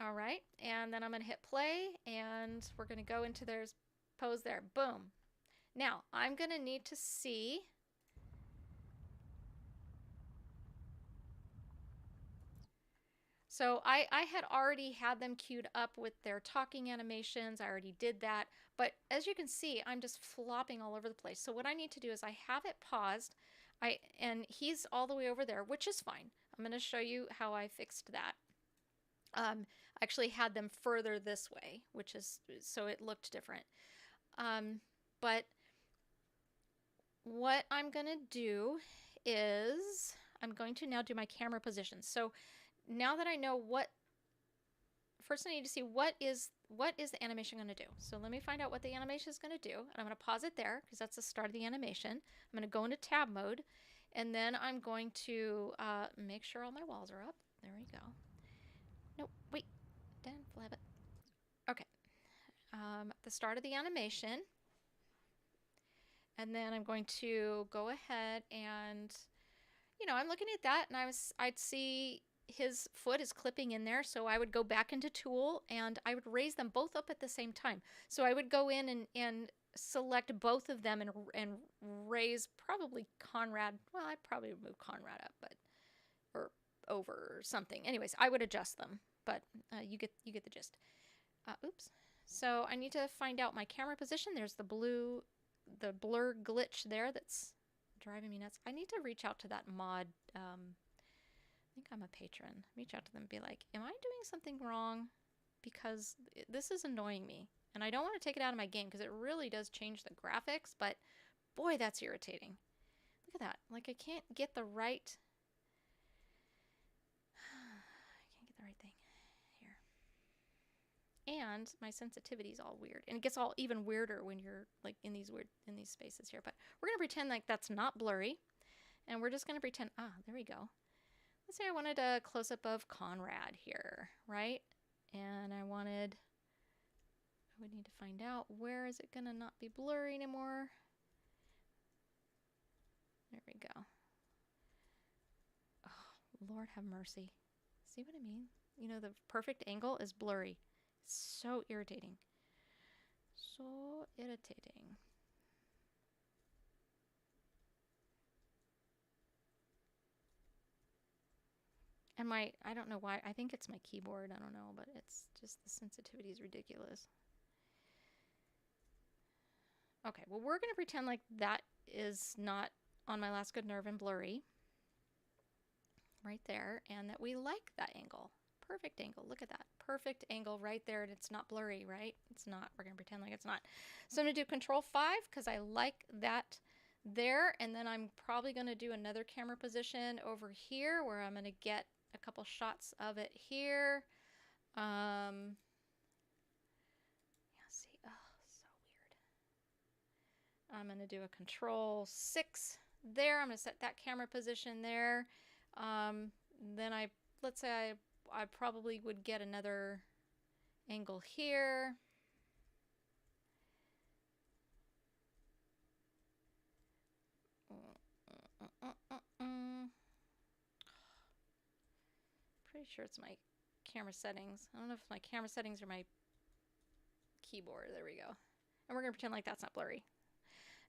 All right, and then I'm going to hit play, and we're going to go into their pose there. Boom. Now, I'm going to need to see... So I had already had them queued up with their talking animations. I already did that. But as you can see, I'm just flopping all over the place. So what I need to do is I have it paused, and he's all the way over there, which is fine. I'm going to show you how I fixed that. I actually had them further this way, which is so it looked different. But what I'm going to do is I'm going to now do my camera position. So now that I know first I need to see what is the animation going to do. So let me find out what the animation is going to do. And I'm going to pause it there because that's the start of the animation. I'm going to go into tab mode. And then I'm going to make sure all my walls are up. There we go. Nope, wait. Dan Flabbit. Okay. The start of the animation. And then I'm going to go ahead and, you know, I'm looking at that and I'd see his foot is clipping in there, so I would go back into tool and I would raise them both up at the same time. So I would go in and select both of them and raise probably Conrad. Well, I'd probably move Conrad up, but or over or something. Anyways, I would adjust them, but you get the gist. Oops. So I need to find out my camera position. There's the blur glitch there that's driving me nuts. I need to reach out to that mod. I think I'm a patron. Reach out to them and be like, am I doing something wrong? Because this is annoying me. And I don't want to take it out of my game because it really does change the graphics, but boy, that's irritating. Look at that. Like I can't get the right... I can't get the right thing here. And my sensitivity is all weird. And it gets all even weirder when you're like in these spaces here. But we're going to pretend like that's not blurry. And we're just going to pretend, there we go. Let's say I wanted a close-up of Conrad here, right? And I would need to find out where is it going to not be blurry anymore. There we go. Oh, Lord have mercy. See what I mean? You know, the perfect angle is blurry. So irritating. So irritating. And I don't know why, I think it's my keyboard, I don't know, but it's just the sensitivity is ridiculous. Okay, well, we're going to pretend like that is not on my last good nerve and blurry. Right there, and that we like that angle. Perfect angle. Look at that. Perfect angle right there, and it's not blurry, right? It's not. We're going to pretend like it's not. So I'm going to do Control 5 because I like that there, and then I'm probably going to do another camera position over here where I'm going to get a couple shots of it here. Yeah, see, oh, so weird. I'm going to do a Control 6 there. I'm going to set that camera position there. Then let's say I probably would get another angle here. Pretty sure it's my camera settings. I don't know if my camera settings are my keyboard. There we go. And we're going to pretend like that's not blurry.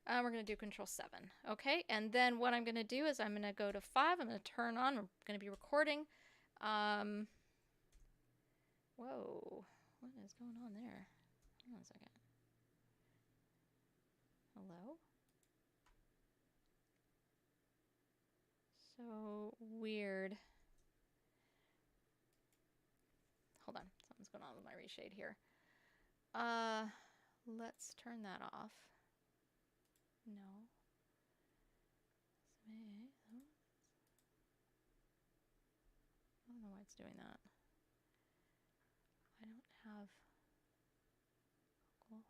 We're going to do Control 7. Okay, and then what I'm going to do is I'm going to go to 5. I'm going to turn on. We're going to be recording. Whoa. What is going on there? Hold on a second. Hello? So weird. Hold on. Something's going on with my reshade here. Let's turn that off. No. I don't know why it's doing that. I don't have vocal.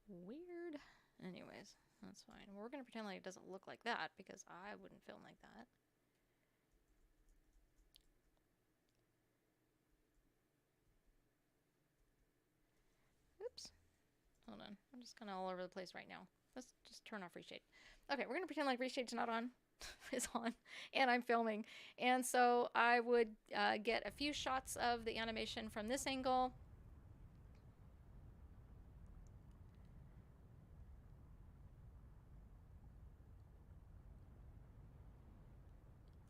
Weird. Anyways, that's fine. We're going to pretend like it doesn't look like that because I wouldn't film like that. Oops. Hold on. I'm just kind of all over the place right now. Let's just turn off reshade. Okay, we're going to pretend like reshade's not on. Is on. And I'm filming. And so I would get a few shots of the animation from this angle.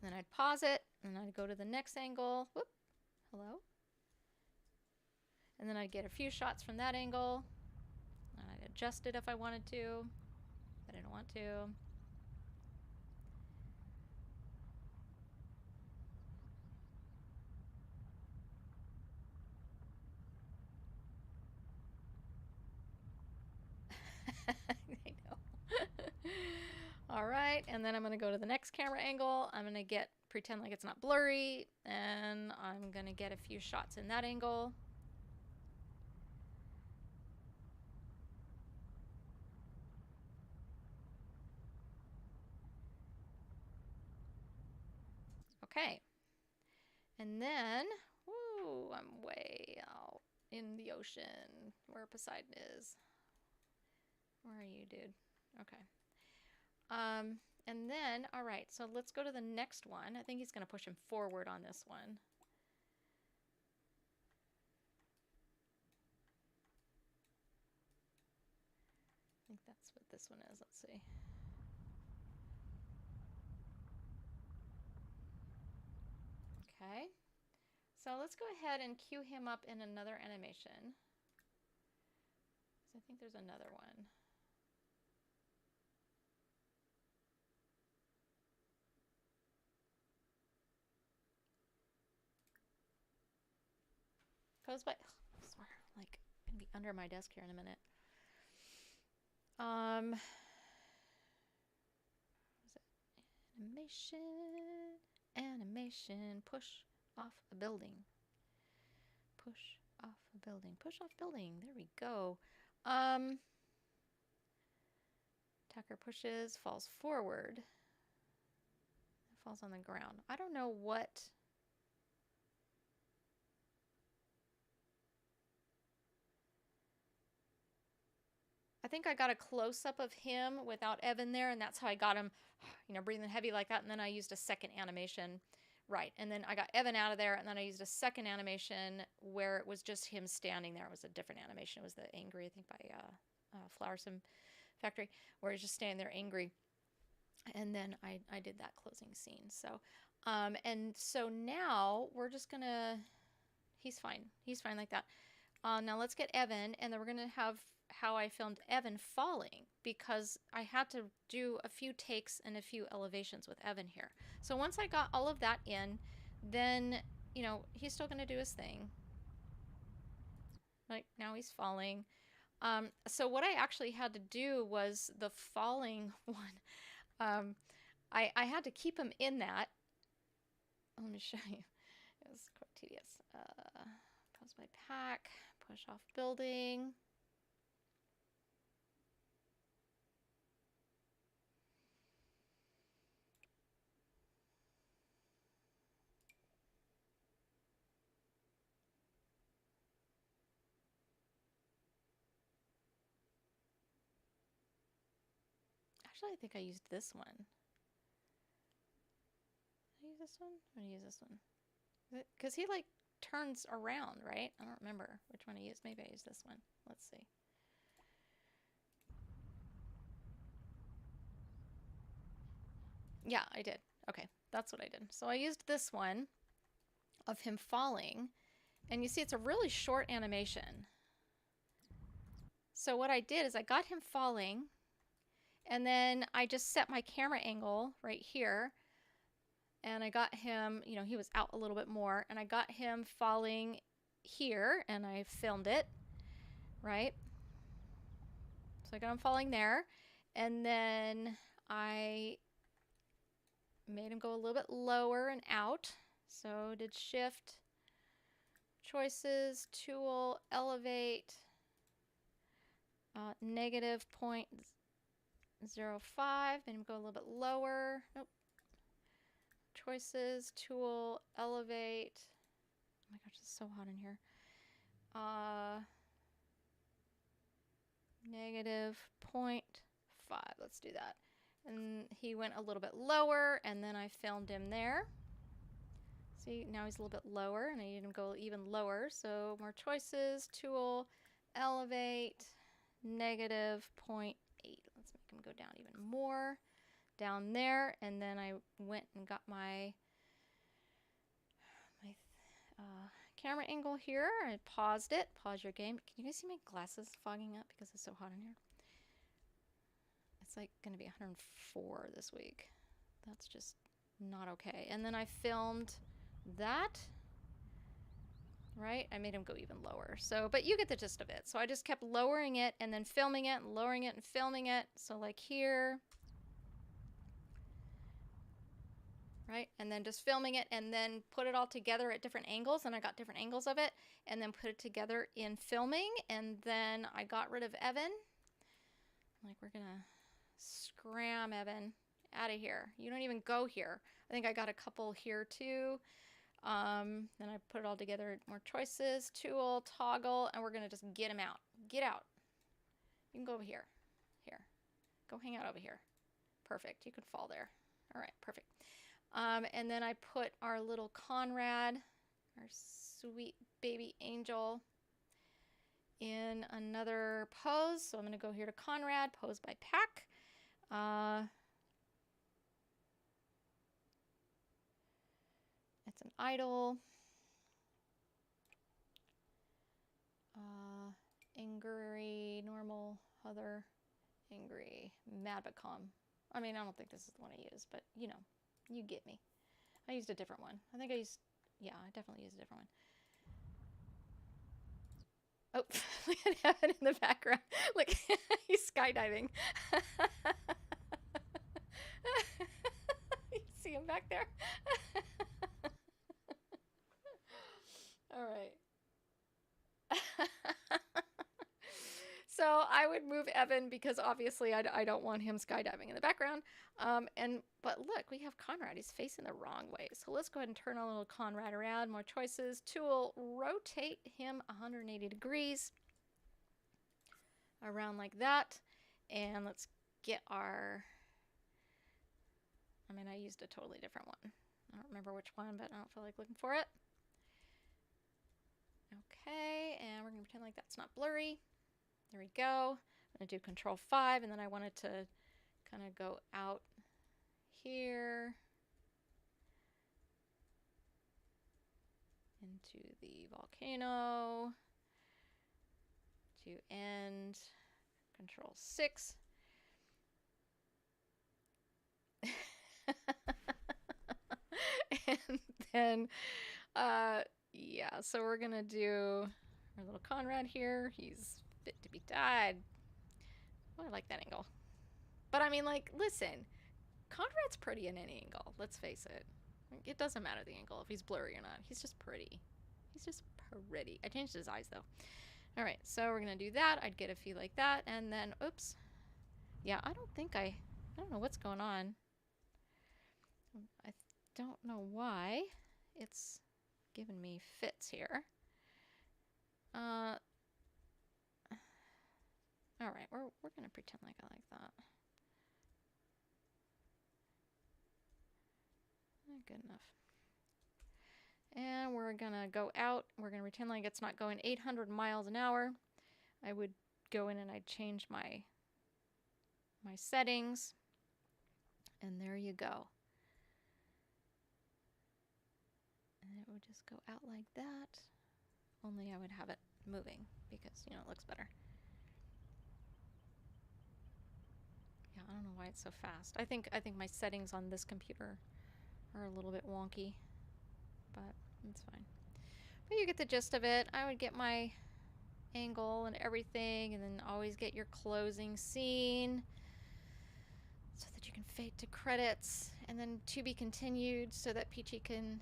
Then I'd pause it, and I'd go to the next angle. Whoop. Hello. And then I'd get a few shots from that angle. And I'd adjust it if I wanted to, but I don't want to. I know. All right, and then I'm going to go to the next camera angle. I'm going to pretend like it's not blurry, and I'm going to get a few shots in that angle. Okay. And then, woo, I'm way out in the ocean where Poseidon is. Where are you, dude? Okay. And then, all right, so let's go to the next one. I think he's going to push him forward on this one. I think that's what this one is. Let's see. Okay. So let's go ahead and cue him up in another animation. I think there's another one. Goes by, I swear, like, I'm gonna be under my desk here in a minute. What is it? Animation, push off a building. Push off a building. Push off building. There we go. Tucker pushes, falls forward. Falls on the ground. I don't know what... I think I got a close-up of him without Evan there, and that's how I got him, you know, breathing heavy like that, and then I used a second animation. Right, and then I got Evan out of there, and then I used a second animation where it was just him standing there. It was a different animation. It was the Angry, I think, by Flower Sim Factory, where he's just standing there angry. And then I did that closing scene. So, and so now we're just going to, he's fine. He's fine like that. Now let's get Evan, and then we're going to have how I filmed Evan falling, because I had to do a few takes and a few elevations with Evan here. So once I got all of that in, then, you know, he's still going to do his thing. Like, now he's falling. So what I actually had to do was the falling one. I had to keep him in that. Let me show you. It was quite tedious. Pause my pack, push off building. Actually, I think I used this one. Did I use this one? I'm going to use this one. Because he, like, turns around, right? I don't remember which one I used. Maybe I used this one. Let's see. Yeah, I did. Okay, that's what I did. So I used this one of him falling. And you see it's a really short animation. So what I did is I got him falling. And then I just set my camera angle right here. And I got him, you know, he was out a little bit more. And I got him falling here. And I filmed it, right? So I got him falling there. And then I made him go a little bit lower and out. So did shift, choices, tool, elevate, negative 0.05, made him go a little bit lower. Nope. Choices, tool, elevate. Oh my gosh, it's so hot in here. Negative 0.5. Let's do that. And he went a little bit lower, and then I filmed him there. See, now he's a little bit lower, and I need him to go even lower. So more choices, tool, elevate, negative 0.8. Let's make him go down even more. Down there, and then I went and got my camera angle here. I paused it. Pause your game. Can you guys see my glasses fogging up because it's so hot in here? It's like going to be 104 this week. That's just not okay. And then I filmed that, right? I made him go even lower. So, but you get the gist of it. So I just kept lowering it and then filming it and lowering it and filming it. So like here, right? And then just filming it and then put it all together at different angles. And I got different angles of it and then put it together in filming. And then I got rid of Evan. Like, we're gonna scram Evan out of here. You don't even go here. I think I got a couple here too. Then I put it all together. More choices, tool, toggle, and we're gonna just get him out. Get out. You can go over here. Here. Go hang out over here. Perfect. You can fall there. All right, perfect. And then I put our little Conrad, our sweet baby angel, in another pose. So I'm going to go here to Conrad, pose by pack. It's an idol. Angry, normal, other, angry, Madbacom. I mean, I don't think this is the one I used, but you know, you get me. I used a different one. I think I used, yeah, I definitely used a different one. Oh, look at Evan in the background. Look, he's skydiving. You see him back there? All right. So So I would move Evan because obviously I don't want him skydiving in the background. But look, we have Conrad. He's facing the wrong way. So let's go ahead and turn our little Conrad around. More choices. Tool, rotate him 180 degrees around like that. And let's get our... I mean, I used a totally different one. I don't remember which one, but I don't feel like looking for it. Okay, and we're going to pretend like that's not blurry. There we go. I'm going to do Control 5, and then I wanted to kind of go out here into the volcano to end. Control 6. And then, yeah, so we're going to do our little Conrad here. He's fit to be tied. Oh, I like that angle. But I mean, like, listen, Conrad's pretty in any angle. Let's face it. It doesn't matter the angle if he's blurry or not. He's just pretty. He's just pretty. I changed his eyes, though. All right, so we're going to do that. I'd get a few like that. And then, oops. Yeah, I don't know what's going on. I don't know why it's giving me fits here. All right, we're gonna pretend like I like that. Good enough. And we're gonna go out. We're gonna pretend like it's not going 800 miles an hour. I would go in and I'd change my settings. And there you go. And it would just go out like that. Only I would have it moving because, you know, it looks better. Yeah, I don't know why it's so fast. I think my settings on this computer are a little bit wonky, but it's fine. But you get the gist of it. I would get my angle and everything, and then always get your closing scene so that you can fade to credits, and then to be continued so that Peachy can,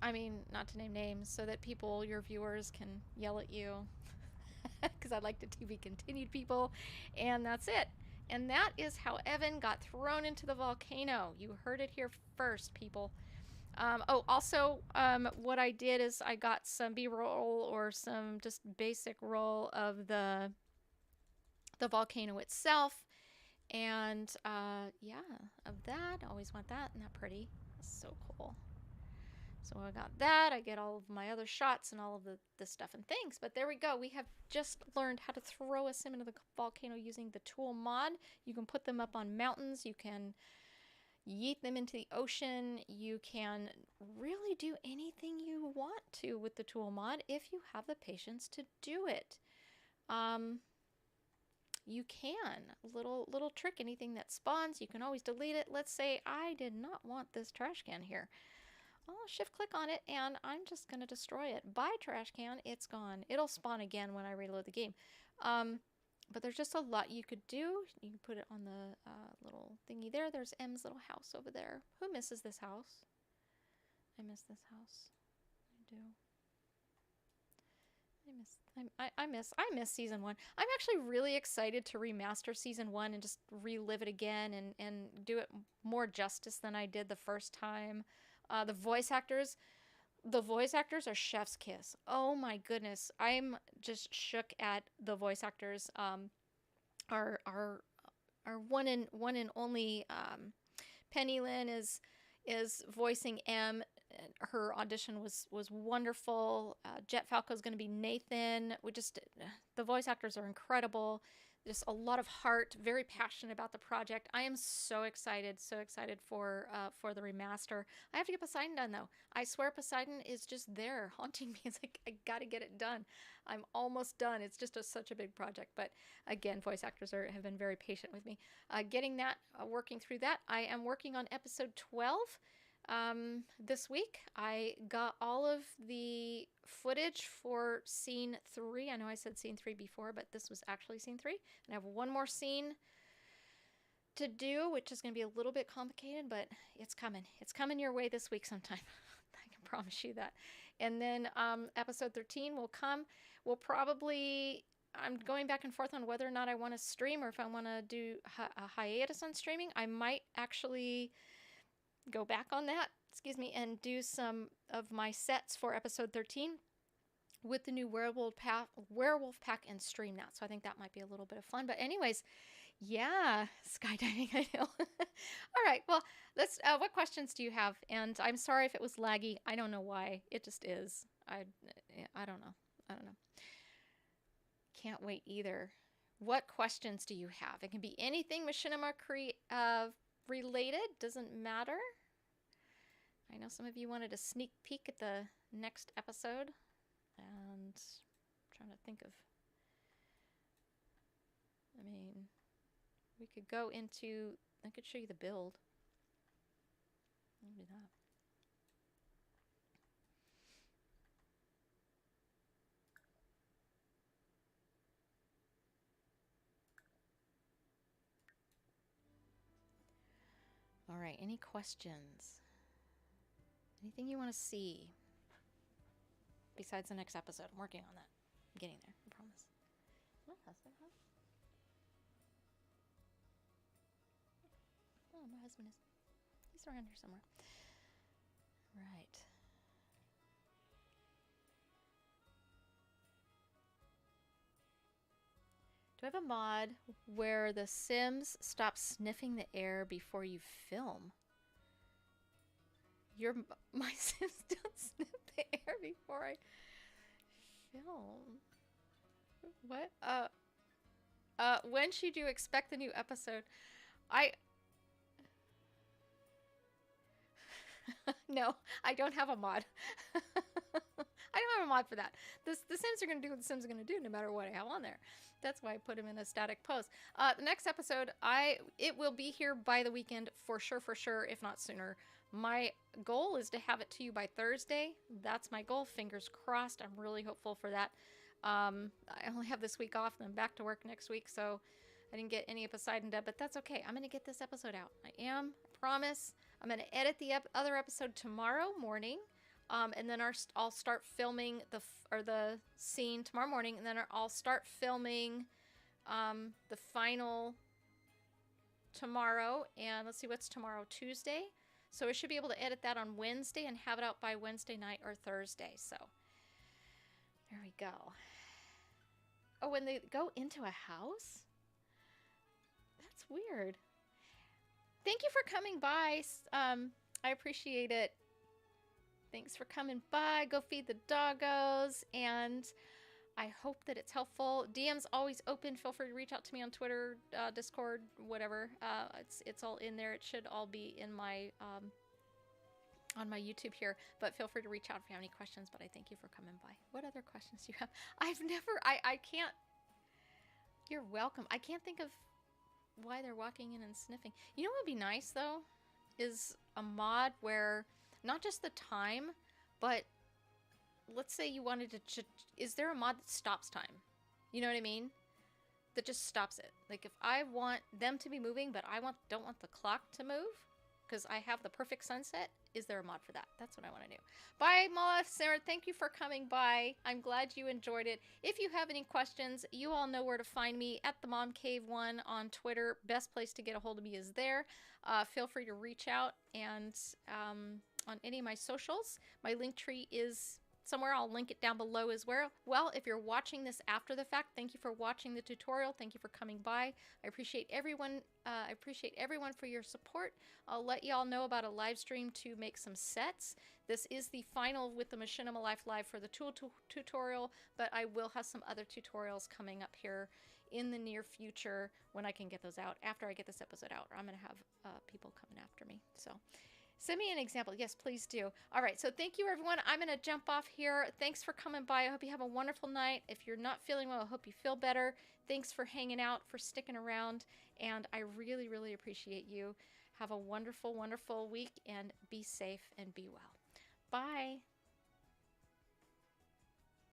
I mean, not to name names, so that people, your viewers, can yell at you because I like to be continued people, and that's it. And that is how Evan got thrown into the volcano. You heard it here first, people. Also, what I did is I got some B-roll or some just basic roll of the volcano itself. And, yeah, of that. I always want that. Isn't that pretty? That's so cool. So I got that. I get all of my other shots and all of the stuff and things. But there we go. We have just learned how to throw a sim into the volcano using the tool mod. You can put them up on mountains. You can yeet them into the ocean. You can really do anything you want to with the tool mod if you have the patience to do it. You can. Little trick. Anything that spawns, you can always delete it. Let's say I did not want this trash can here. I'll shift click on it and I'm just going to destroy it. Bye, trash can. It's gone. It'll spawn again when I reload the game. But there's just a lot you could do. You can put it on the little thingy there. There's M's little house over there. Who misses this house? I miss this house. I do. I miss season 1. I'm actually really excited to remaster season 1 and just relive it again and do it more justice than I did the first time. The voice actors are chef's kiss. Oh my goodness. I'm just shook at the voice actors. Our one and only Penny Lynn is voicing M. Her audition was wonderful. Jet Falco is going to be Nathan. The voice actors are incredible. Just a lot of heart, very passionate about the project. I am so excited for the remaster. I have to get Poseidon done though. I swear Poseidon is just there haunting me. It's like I gotta get it done. I'm almost done. It's just such a big project. But again, voice actors have been very patient with me. Getting that, working through that. I am working on episode 12. This week I got all of the footage for scene 3. I know I said scene 3 before, but this was actually scene 3. And I have one more scene to do, which is going to be a little bit complicated, but it's coming. It's coming your way this week sometime. I can promise you that. And then episode 13 will come. We'll probably I'm going back and forth on whether or not I want to stream or if I want to do a hiatus on streaming. I might actually go back on that, excuse me, and do some of my sets for episode 13 with the new werewolf pack and stream that. So I think that might be a little bit of fun. But anyways, yeah, skydiving, I know. All right, well, let's. What questions do you have? And I'm sorry if it was laggy. I don't know why. It just is. I don't know. I don't know. Can't wait either. What questions do you have? It can be anything Machinima related. Doesn't matter. I know some of you wanted a sneak peek at the next episode. And I'm trying to think of... I mean, we could go into... I could show you the build. I'll do that. All right, any questions? Anything you want to see besides the next episode? I'm working on that. I'm getting there, I promise. My husband, huh? Oh, my husband is... He's around here somewhere. Right. Do I have a mod where the Sims stop sniffing the air before you film? My Sims don't sniff the air before I film. What? When should you expect the new episode? No, I don't have a mod. I don't have a mod for that. The Sims are going to do what the Sims are going to do no matter what I have on there. That's why I put them in a static pose. The next episode, it will be here by the weekend for sure, if not sooner. My goal is to have it to you by Thursday. That's my goal. Fingers crossed. I'm really hopeful for that. I only have this week off, and I'm back to work next week, so I didn't get any of Poseidon done, but that's okay. I'm going to get this episode out. I promise. I'm going to edit the other episode tomorrow morning, and then I'll start filming the scene tomorrow morning, and then I'll start filming the final tomorrow. And let's see, what's tomorrow? Tuesday. So I should be able to edit that on Wednesday and have it out by Wednesday night or Thursday. So there we go. Oh, when they go into a house? That's weird. Thank you for coming by. I appreciate it. Thanks for coming by. Go feed the doggos. And I hope that it's helpful. DM's always open. Feel free to reach out to me on Twitter, Discord, whatever. It's all in there. It should all be in my on my YouTube here. But feel free to reach out if you have any questions. But I thank you for coming by. What other questions do you have? I can't. You're welcome. I can't think of why they're walking in and sniffing. You know what would be nice though? Is a mod where not just the time, but let's say you wanted to, is there a mod that stops time? You know what I mean? That just stops it. Like if I want them to be moving, but I don't want the clock to move because I have the perfect sunset, is there a mod for that? That's what I want to do. Bye, Mala, Sarah. Thank you for coming by. I'm glad you enjoyed it. If you have any questions, you all know where to find me at the Mom Cave 1 on Twitter. Best place to get a hold of me is there. Feel free to reach out and on any of my socials. My link tree is somewhere. I'll link it down below as well. Well, if you're watching this after the fact, thank you for watching the tutorial. Thank you for coming by. I appreciate everyone. I appreciate everyone for your support. I'll let y'all know about a live stream to make some sets. This is the final with the Machinimalife Live for the tool tutorial, but I will have some other tutorials coming up here in the near future when I can get those out. After I get this episode out, I'm going to have people coming after me. So send me an example. Yes, please do. All right, so thank you, everyone. I'm going to jump off here. Thanks for coming by. I hope you have a wonderful night. If you're not feeling well, I hope you feel better. Thanks for hanging out, for sticking around, and I really, really appreciate you. Have a wonderful, wonderful week, and be safe and be well. Bye.